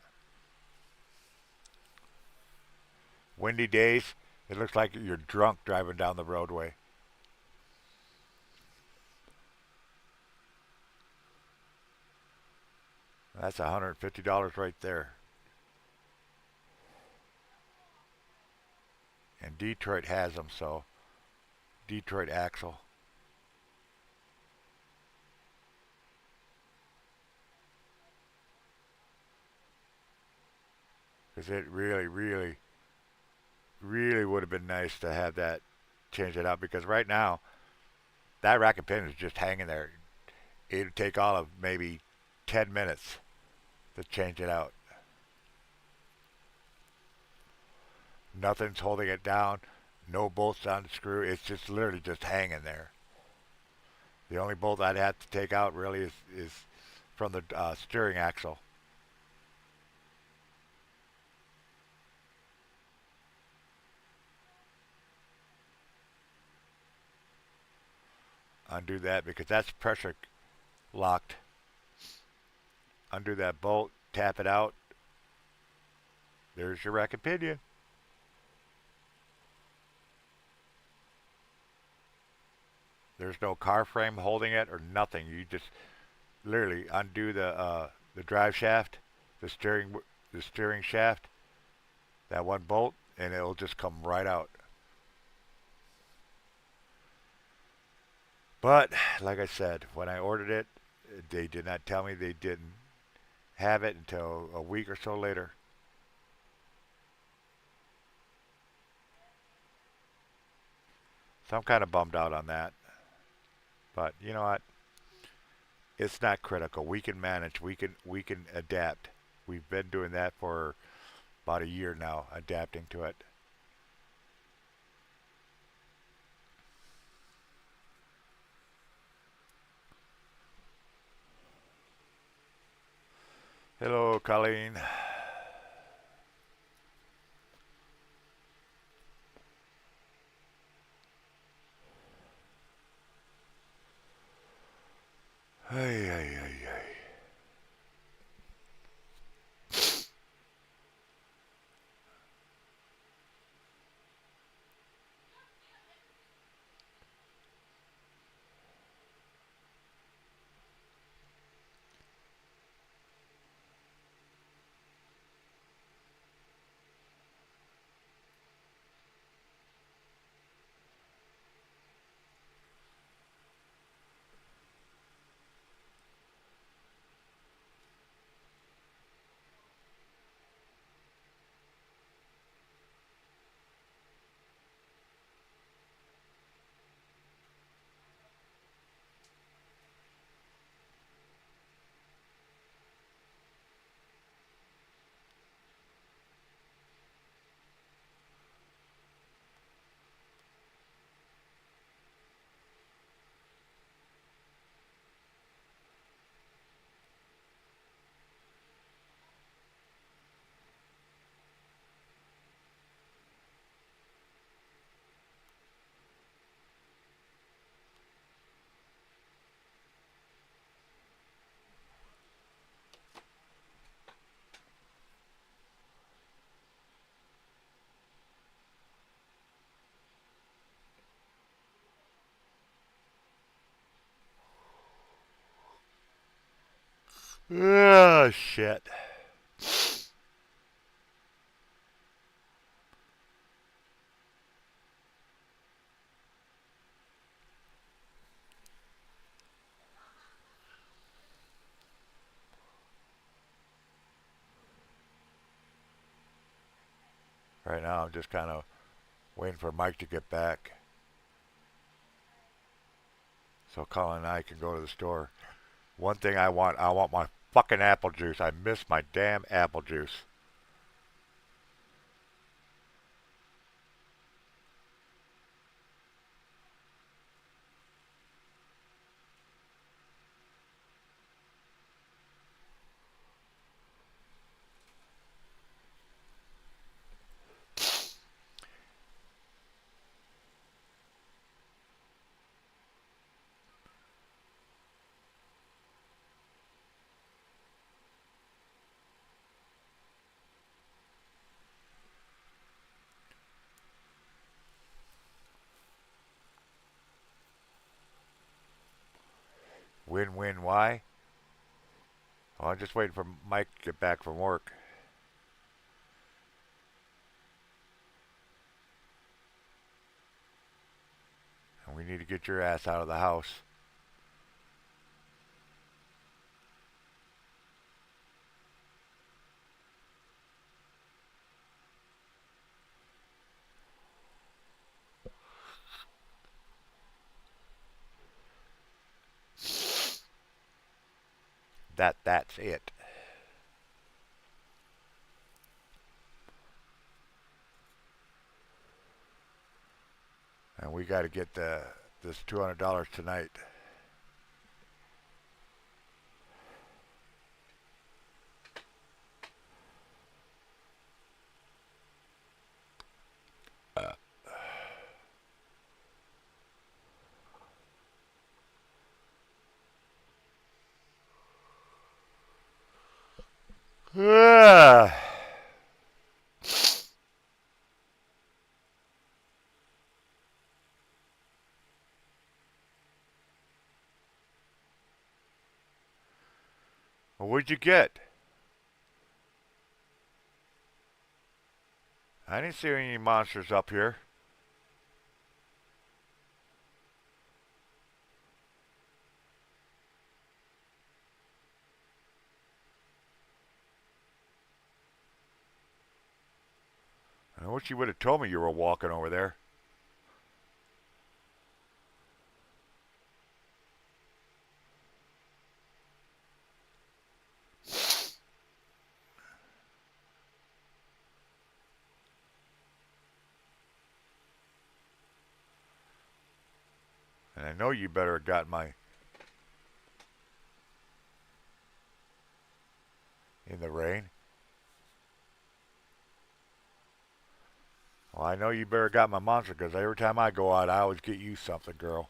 Windy days, it looks like you're drunk driving down the roadway. That's $150 right there. And Detroit has them, so Detroit axle. Because it really, really, really would have been nice to have that change it out. Because right now, that rack and pin is just hanging there. It'd take all of maybe 10 minutes to change it out. Nothing's holding it down. No bolts on the screw. It's just literally just hanging there. The only bolt I'd have to take out really is from the steering axle. Undo that because that's pressure locked. Undo that bolt, tap it out. There's your rack and pinion. There's no car frame holding it or nothing. You just literally undo the drive shaft, the steering shaft, that one bolt, and it'll just come right out. But like I said, when I ordered it, they did not tell me they didn't have it until a week or so later. So I'm kind of bummed out on that. But you know what? It's not critical. We can manage. We can adapt. We've been doing that for about a year now, adapting to it. Hello, Colleen. Hey, hey, hey, hey. Oh, shit. Right now, I'm just kind of waiting for Mike to get back so Colin and I can go to the store. One thing I want my fucking apple juice. I miss my damn apple juice. Win-win. Why? Well, I'm just waiting for Mike to get back from work. And we need to get your ass out of the house. That's it. And we got to get this $200 tonight. Well, what'd you get? I didn't see any monsters up here. I wish you would have told me you were walking over there. And I know you better have got my in the rain. Well, I know you better got my monster because every time I go out, I always get you something, girl.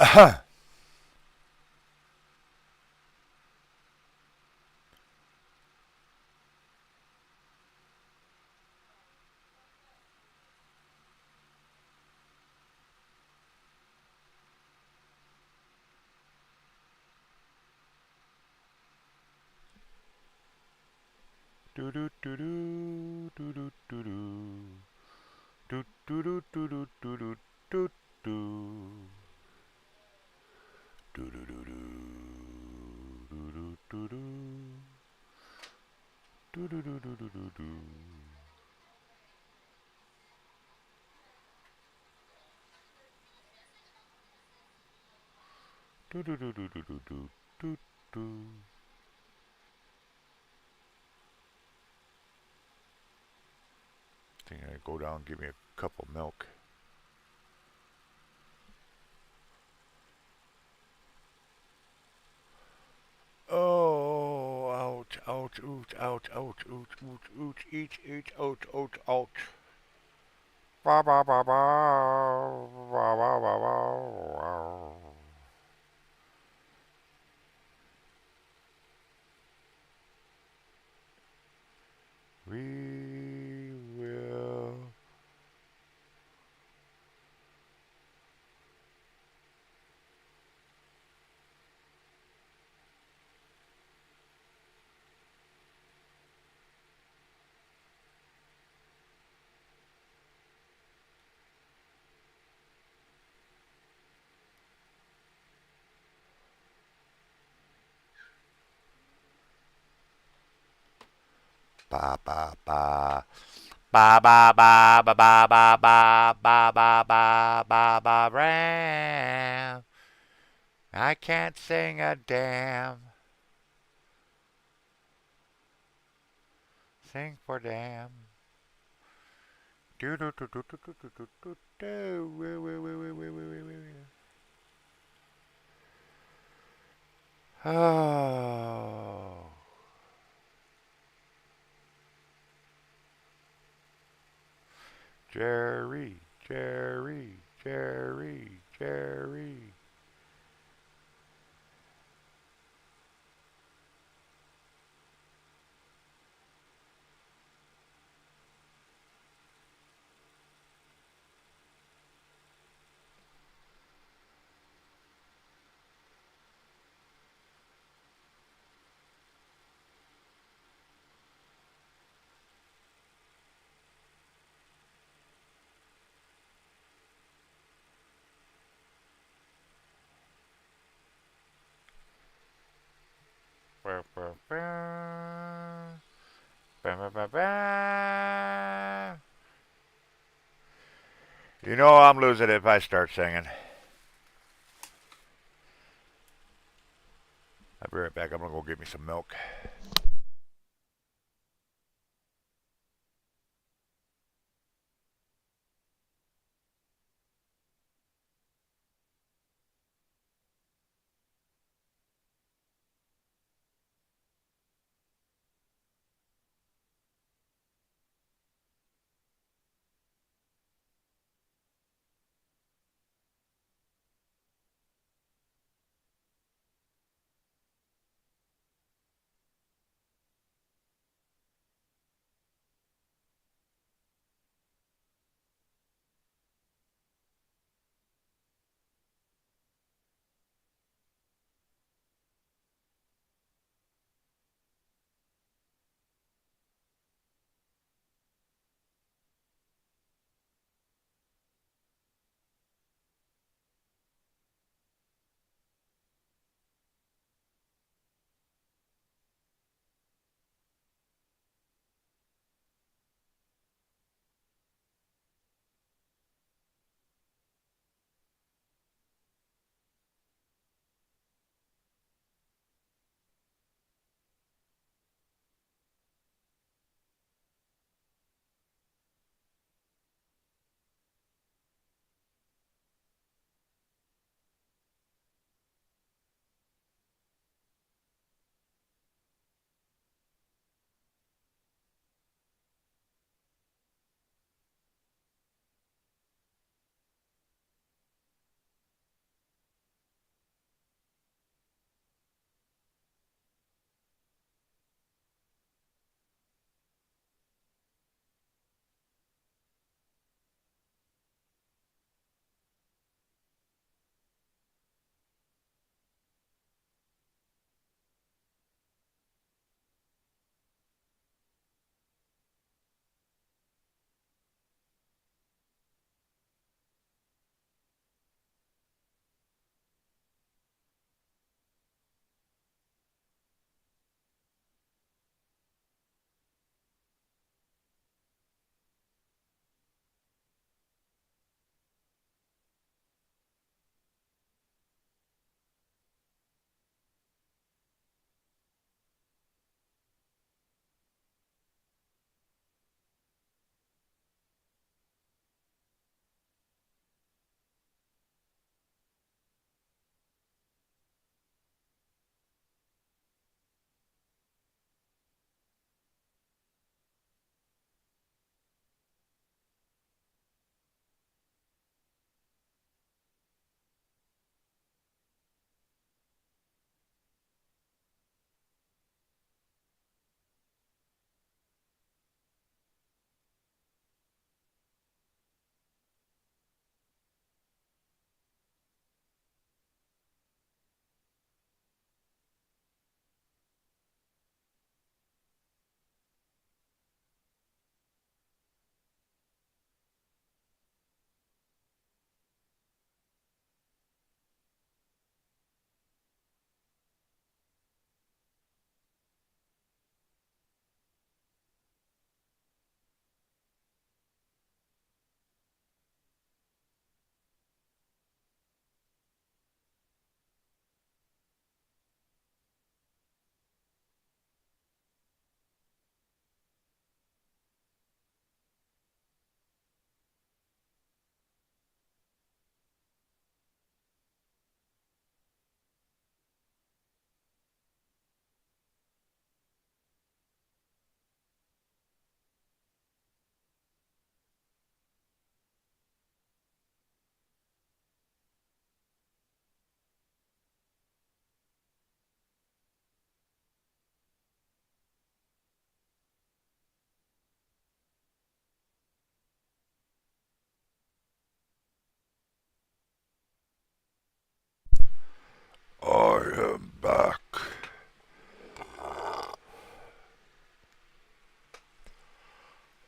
Do do do do do do do do do do do do do do do do. Do do do do do do do do do do do do do do. Do do do do do do do do do. Think I go down and give me a cup of milk. Oh, ouch, ouch, ouch, ouch, ouch, ouch, ouch, ouch, each, ouch, ouch, ouch. Ba ba ba ba, ba ba ba ba. We will. Ba ba ba. Ba ba ba ba ba ba ba ba ba ba ba ba ram. I can't sing a damn. Sing for damn. Do do do do do do do do do do. Oh, Jerry, Jerry, Jerry, Jerry. Ba, ba, ba. Ba, ba, ba, ba. You know I'm losing it if I start singing. I'll be right back. I'm gonna go get me some milk.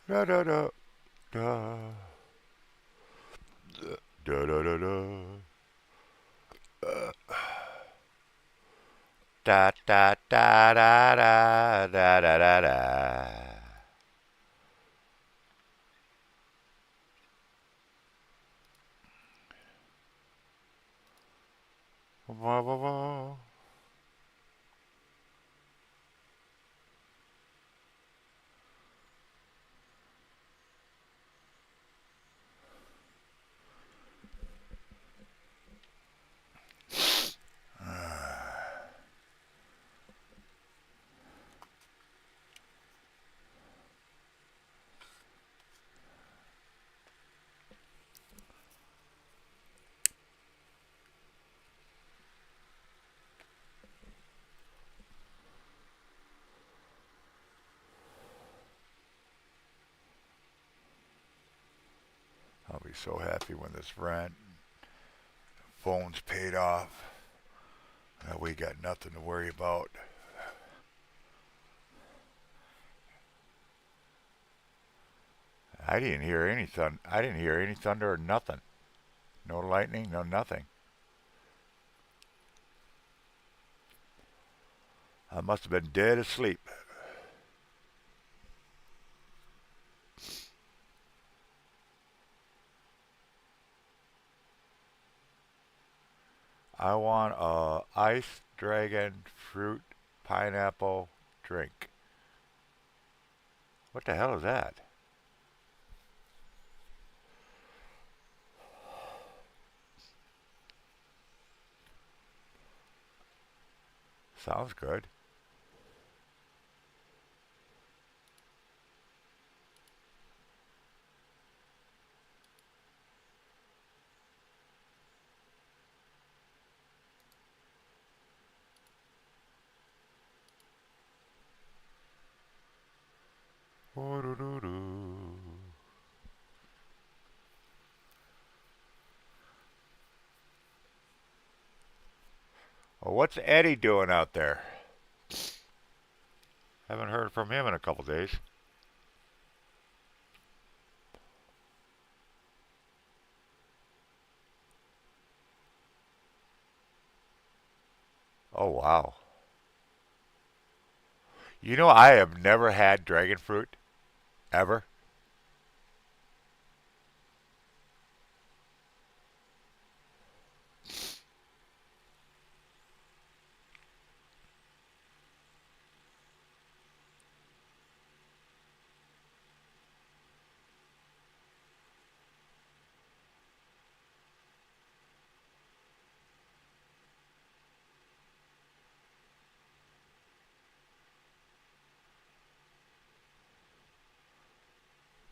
Da da da da da da da da da da da da da da da da da. Wah, wah, wah. I'll be so happy when this rent, phone's paid off. We got nothing to worry about. I didn't hear any I didn't hear any thunder or nothing. No lightning, no nothing. I must have been dead asleep. I want a ice dragon fruit pineapple drink. What the hell is that? Sounds good. Well, what's Eddie doing out there? Haven't heard from him in a couple days. Oh, wow. You know, I have never had dragon fruit, ever.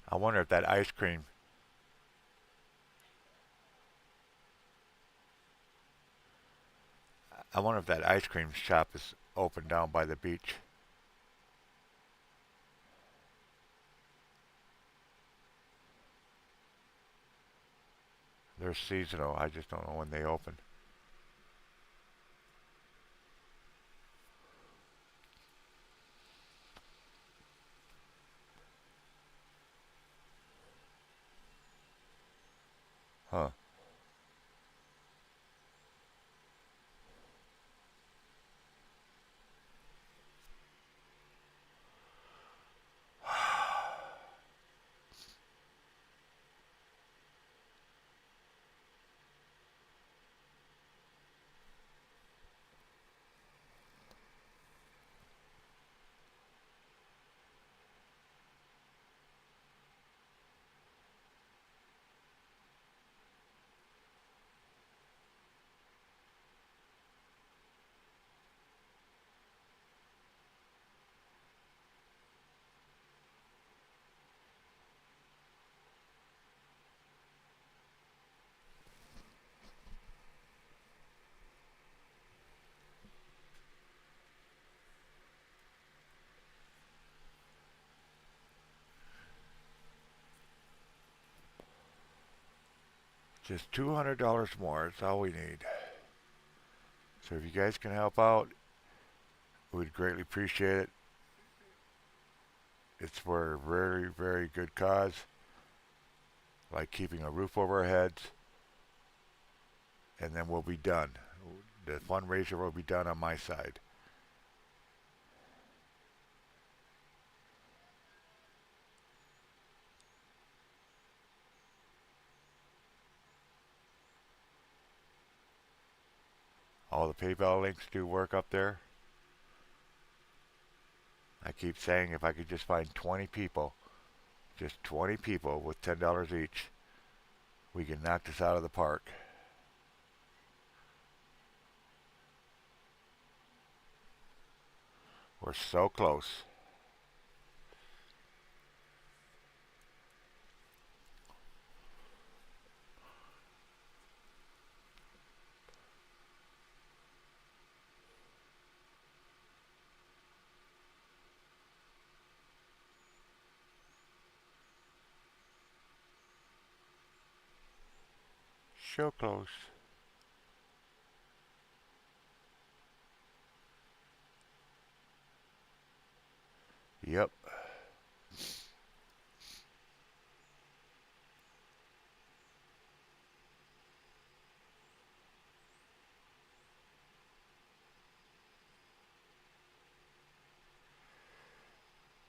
I wonder if that ice cream, I wonder if that ice cream shop is open down by the beach. They're seasonal. I just don't know when they open. Huh. Just $200 more. That's all we need. So if you guys can help out, we'd greatly appreciate it. It's for a very, very good cause, like keeping a roof over our heads, and then we'll be done. The fundraiser will be done on my side. All the PayPal links do work up there. I keep saying if I could just find 20 people, just 20 people with $10 each, we can knock this out of the park. We're so close. So close. Yep.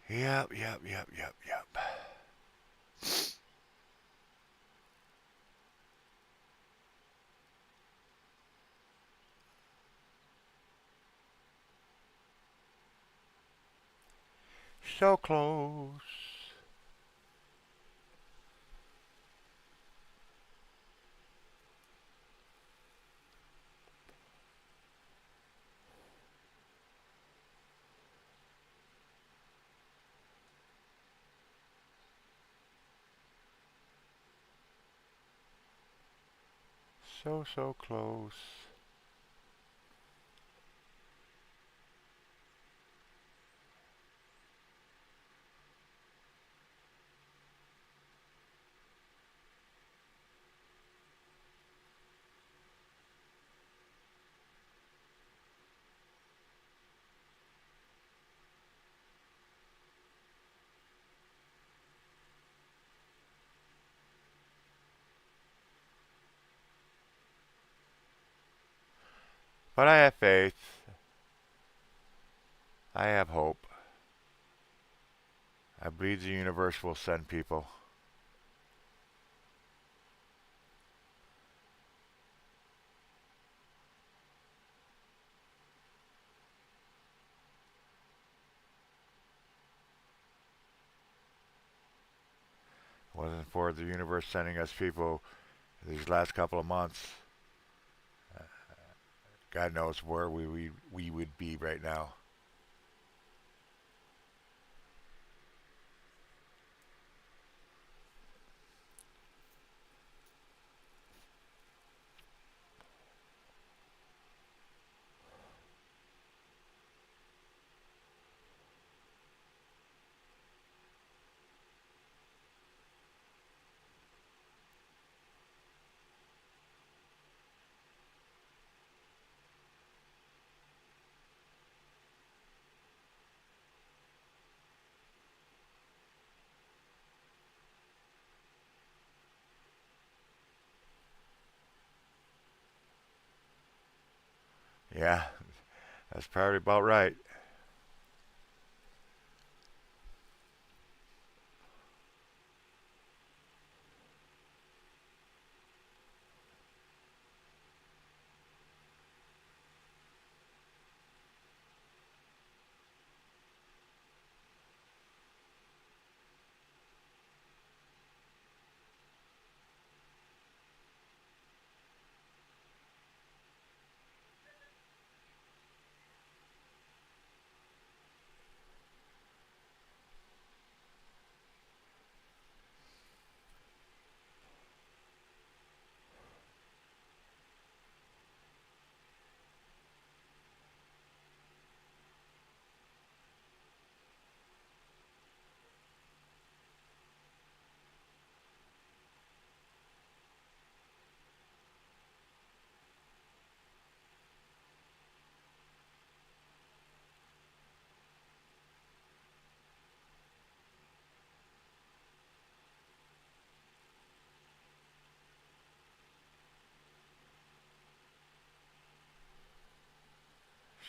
Yep. So close. So close. But I have faith. I have hope. I believe the universe will send people. It wasn't for the universe sending us people these last couple of months, God knows where we would be right now. Yeah, that's probably about right.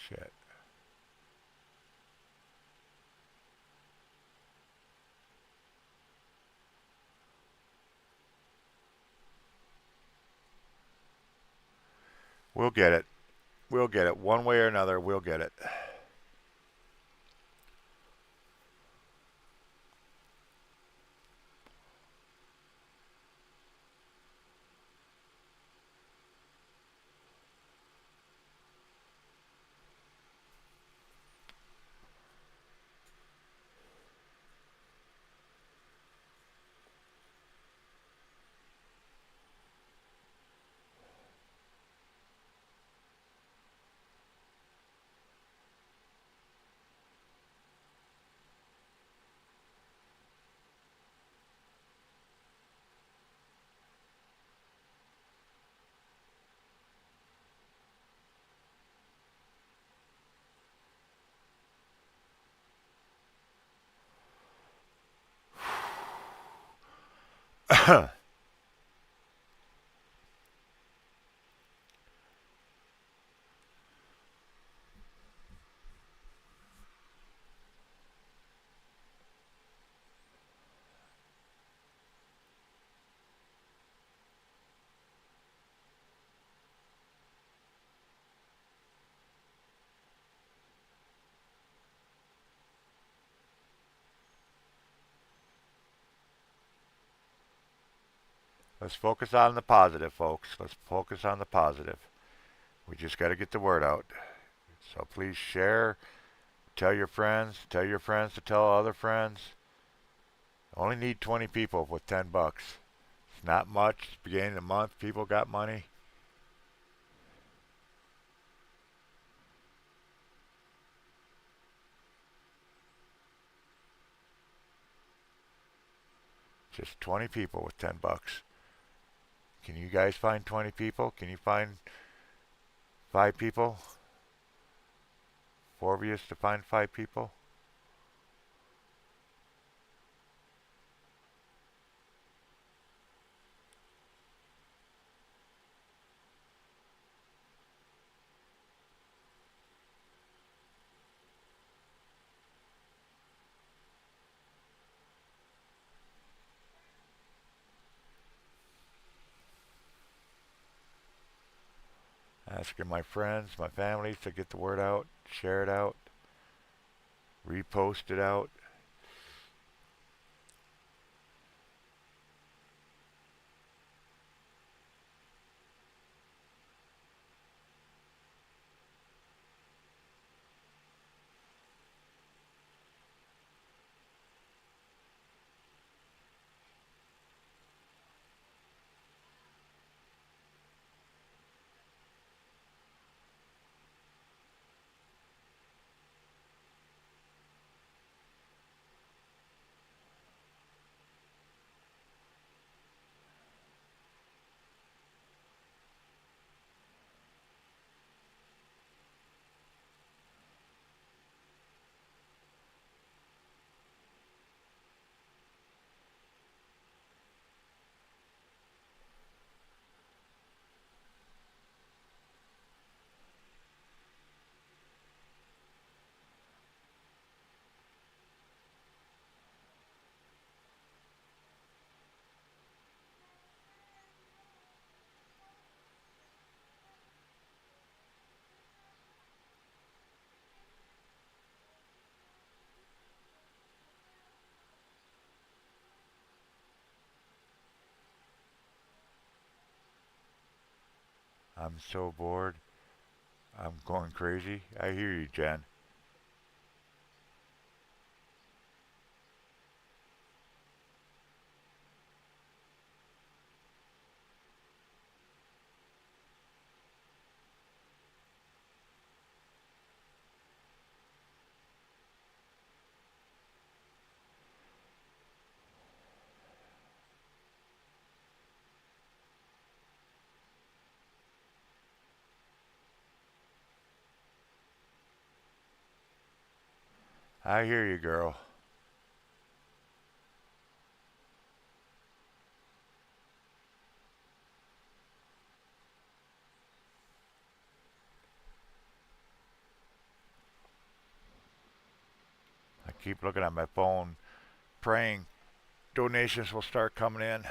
Shit. We'll get it. We'll get it. One way or another, we'll get it. Let's focus on the positive, folks. Let's focus on the positive. We just got to get the word out. So please share, tell your friends to tell other friends. Only need 20 people with 10 bucks. It's not much. Beginning of the month, people got money. Just 20 people with 10 bucks. Can you guys find 20 people? Can you find 5 people? 4 of you to find 5 people? Asking my friends, my family to get the word out, share it out, repost it out. I'm so bored. I'm going crazy. I hear you, Jen. I hear you, girl. keep looking at my phone, praying donations will start coming in.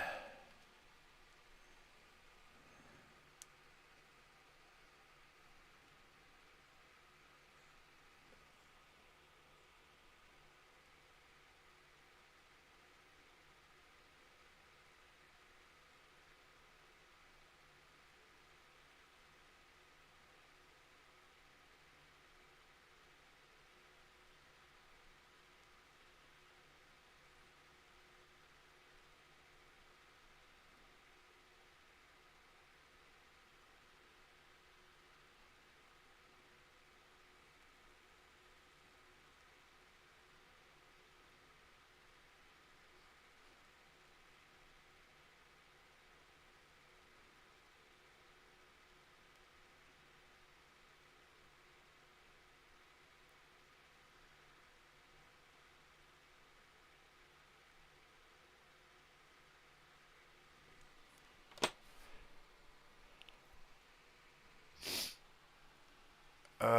Oh,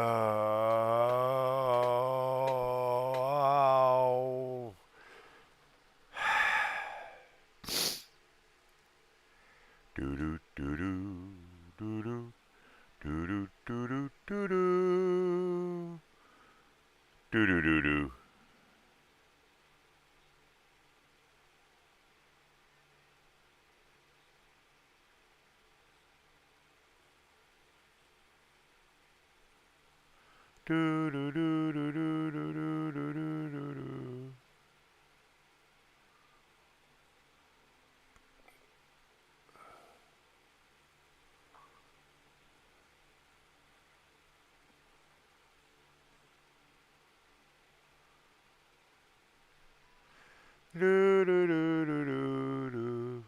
do do do do do do do do do do do do do do do. Do do do do do do do do do do. Do do do do do do.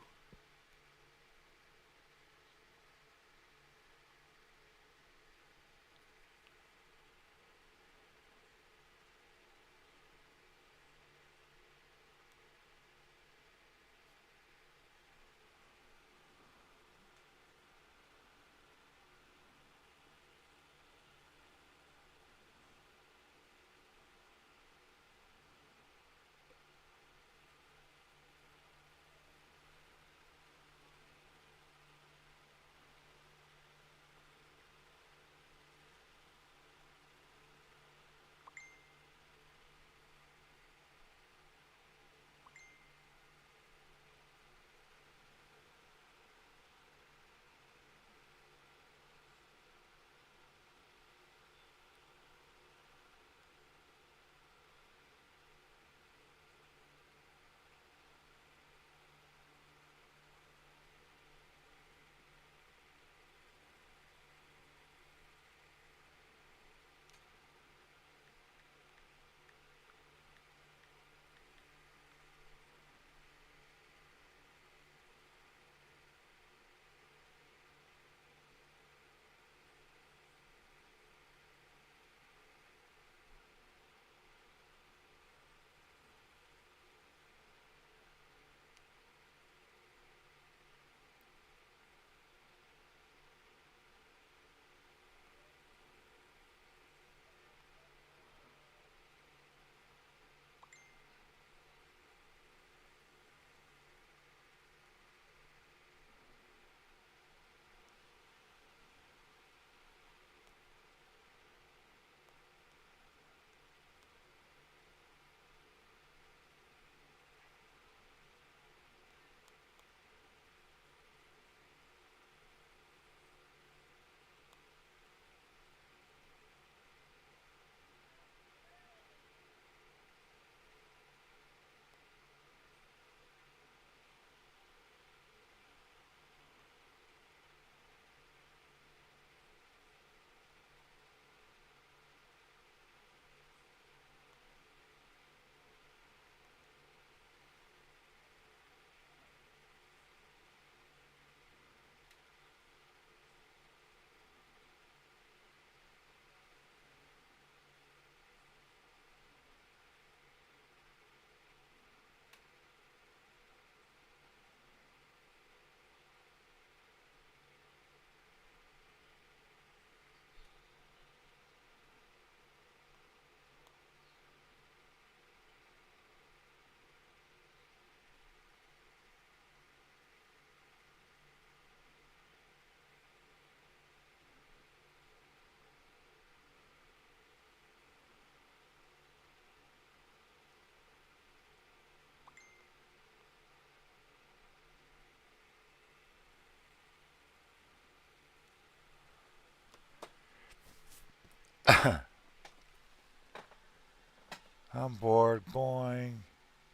I'm bored, going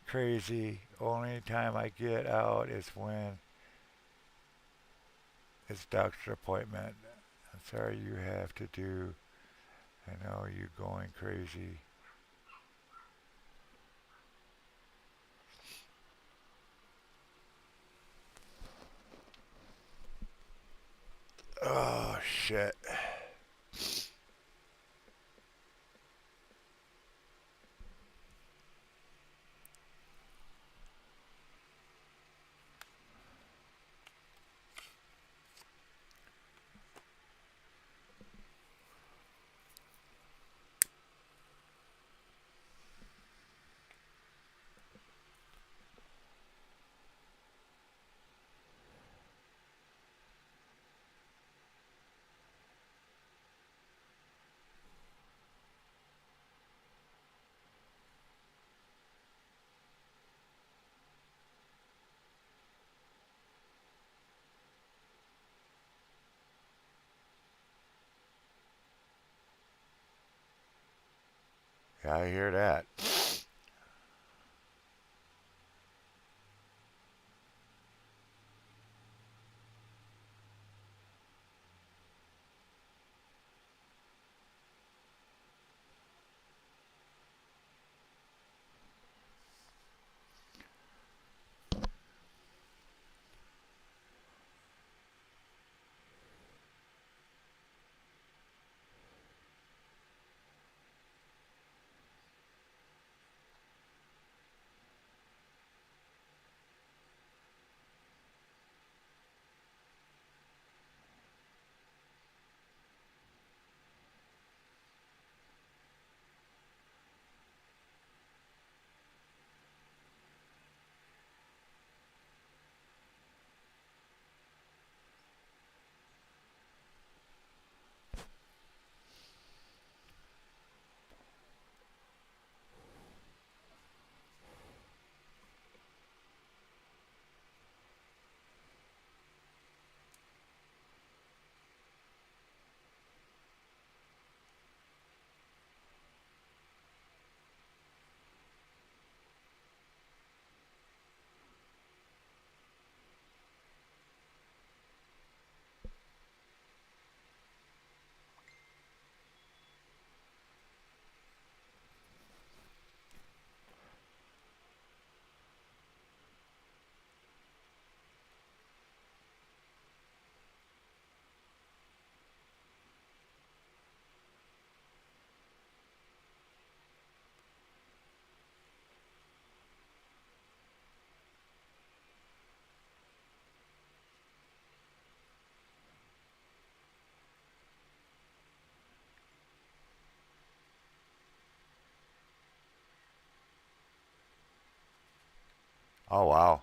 crazy. Only time I get out is when it's doctor appointment. I'm sorry you have to do. I know you going crazy. Oh shit. Yeah, I hear that. Oh wow.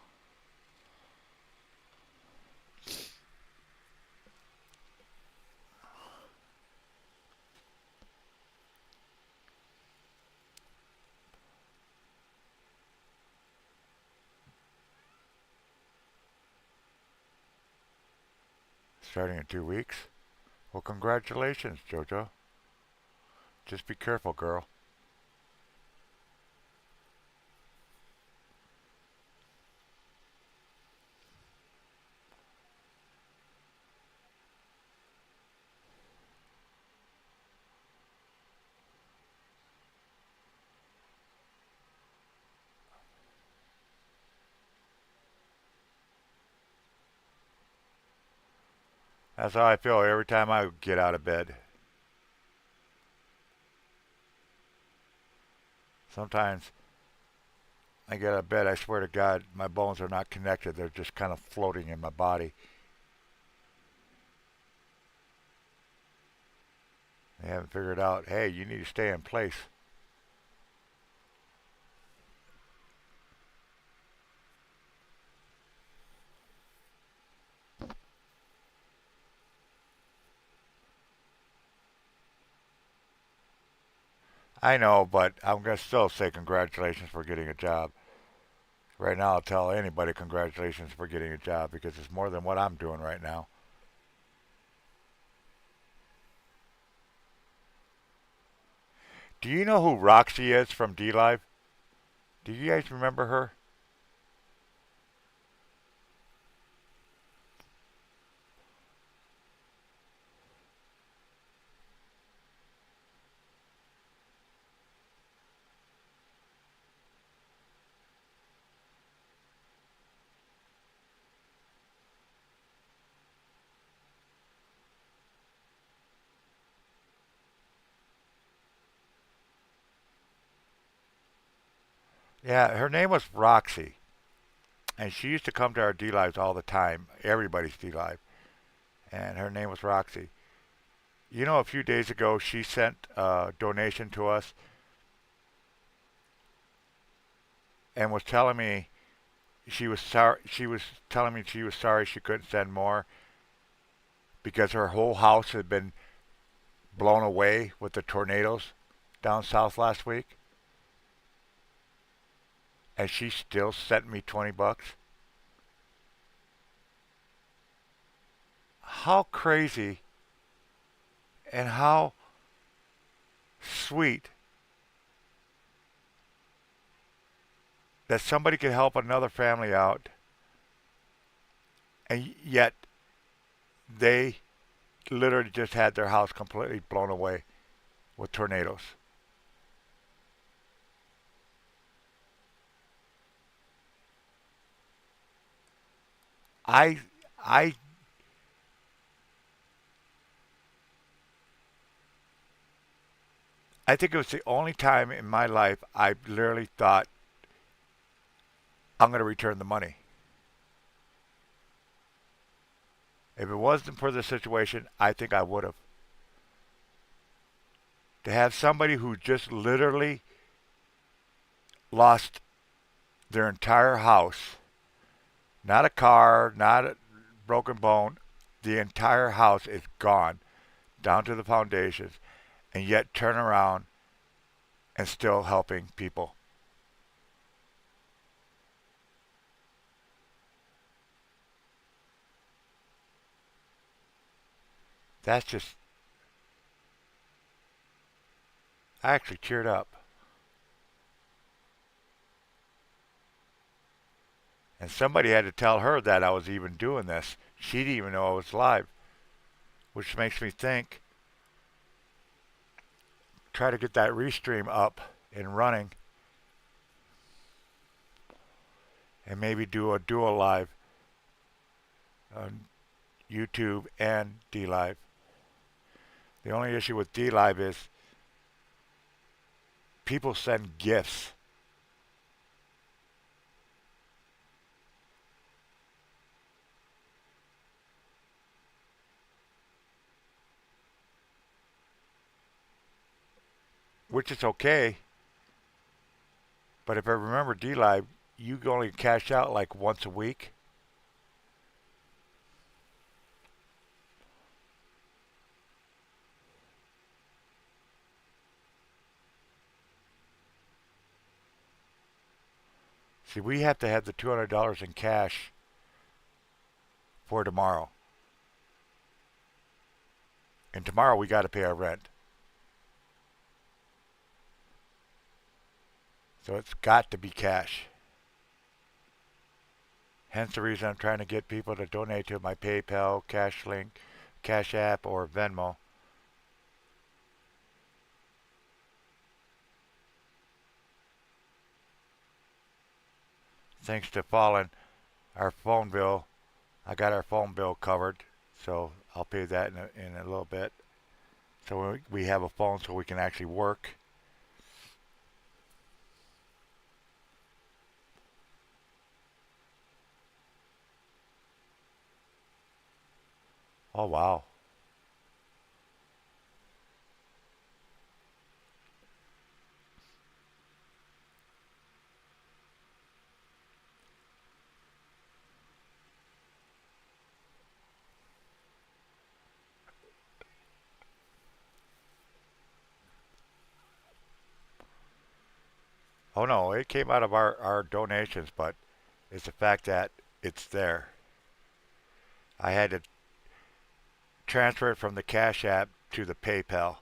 Starting in 2 weeks? Well, congratulations, Jojo. Just be careful, girl. That's how I feel every time I get out of bed. Sometimes I get out of bed, I swear to God, my bones are not connected. They're just kind of floating in my body. They haven't figured out, hey, you need to stay in place. I know, but I'm going to still say congratulations for getting a job. Right now, I'll tell anybody congratulations for getting a job because it's more than what I'm doing right now. Do you know who Roxy is from D Live? Do you guys remember her? Yeah, her name was Roxy, and she used to come to our D Lives all the time, everybody's D Live, and her name was Roxy. You know, a few days ago, she sent a donation to us and was telling me she was sorry. She was telling me she was sorry she couldn't send more because her whole house had been blown away with the tornadoes down south last week, and she still sent me $20. How crazy and how sweet that somebody could help another family out, and yet they literally just had their house completely blown away with tornadoes. I I I think it was the only time in my life I literally thought I'm going to return the money. If it wasn't for the situation, I think I would have. To have somebody who just literally lost their entire house, not a car, not a broken bone, the entire house is gone down to the foundations, and yet turn around and still helping people. That's just, I actually teared up. And somebody had to tell her that I was even doing this. She didn't even know I was live, which makes me think try to get that restream up and running and maybe do a dual live on YouTube and D Live. The only issue with D Live is people send gifts, which is okay. But if I remember D Live, you can only cash out like once a week. See, we have to have the $200 in cash for tomorrow. And tomorrow we got to pay our rent. So it's got to be cash. Hence the reason I'm trying to get people to donate to my PayPal, Cash Link, Cash App, or Venmo. Thanks to Fallen, our phone bill, I got our phone bill covered. So I'll pay that in a little bit. So we have a phone so we can actually work. Oh, wow. Oh, no, it came out of our donations, but it's the fact that it's there. I had to transfer it from the Cash App to the PayPal.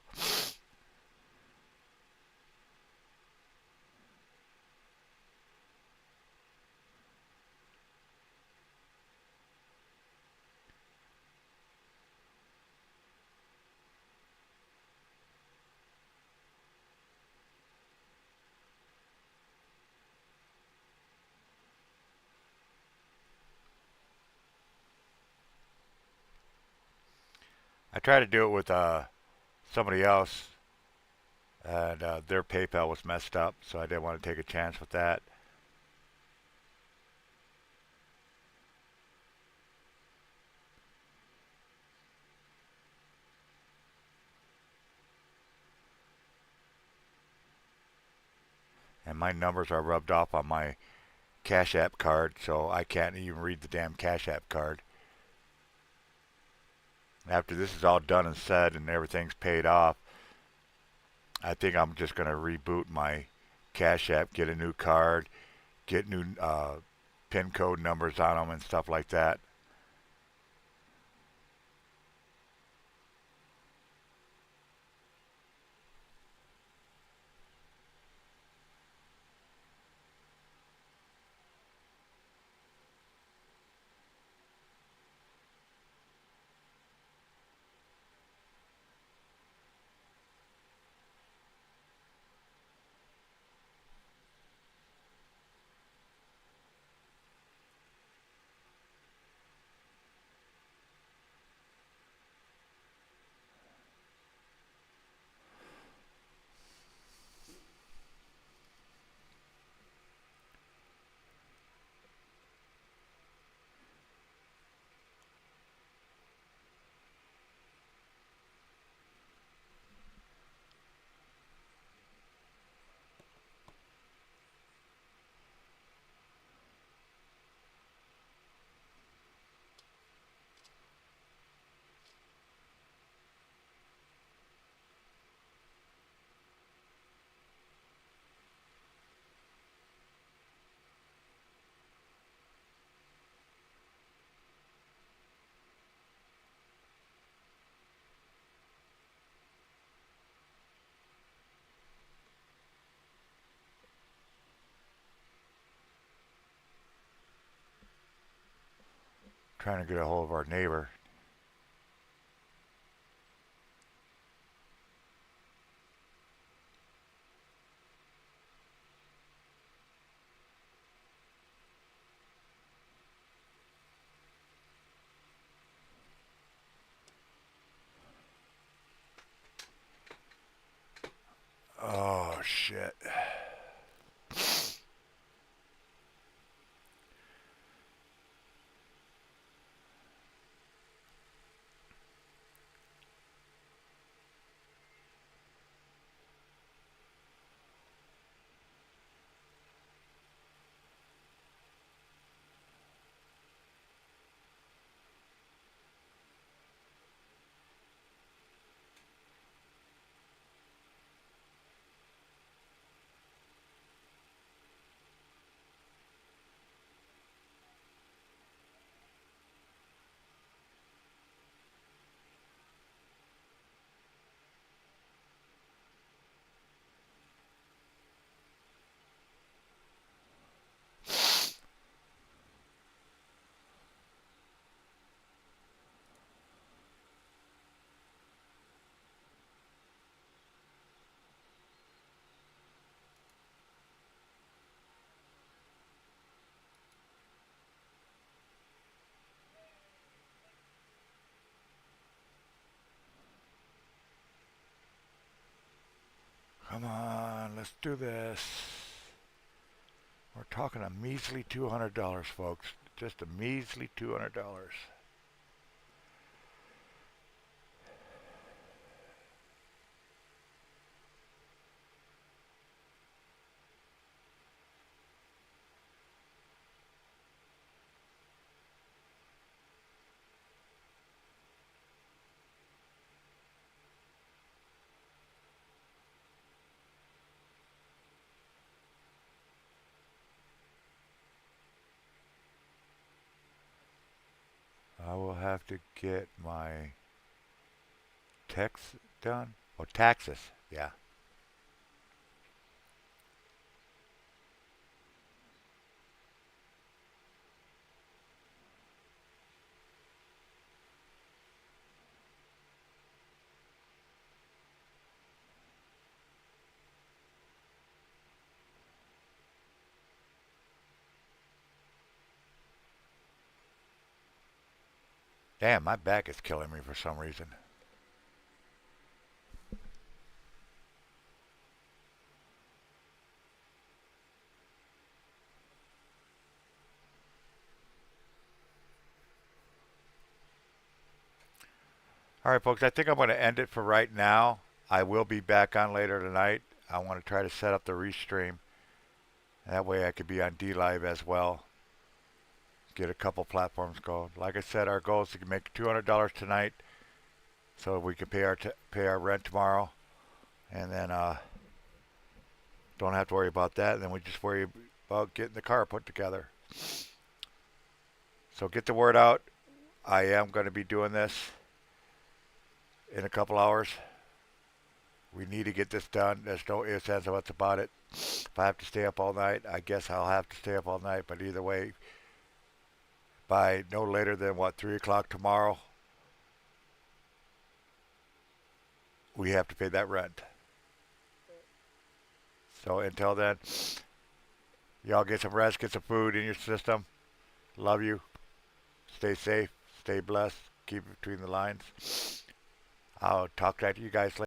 I tried to do it with somebody else, and their PayPal was messed up, so I didn't want to take a chance with that. And my numbers are rubbed off on my Cash App card, so I can't even read the damn Cash App card. After this is all done and said and everything's paid off, I think I'm just going to reboot my Cash App, get a new card, get new PIN code numbers on them and stuff like that. Trying to get a hold of our neighbor. Oh, shit. Come on, let's do this. We're talking a measly $200, folks. Just a measly $200. I will have to get my tax done. Oh, taxes. Yeah. Damn, my back is killing me for some reason. All right, folks, I think I'm going to end it for right now. I will be back on later tonight. I want to try to set up the restream. That way I could be on D Live as well. Get a couple platforms going. Like I said, our goal is to make $200 tonight, so we can pay our rent tomorrow, and then don't have to worry about that. And then we just worry about getting the car put together. So get the word out. I am going to be doing this in a couple hours. We need to get this done. There's no ifs, ands, or buts about it. If I have to stay up all night, I guess I'll have to stay up all night. But either way, by no later than 3 o'clock tomorrow, we have to pay that rent. So until then, y'all get some rest, get some food in your system. Love you. Stay safe, stay blessed, keep it between the lines. I'll talk to you guys later.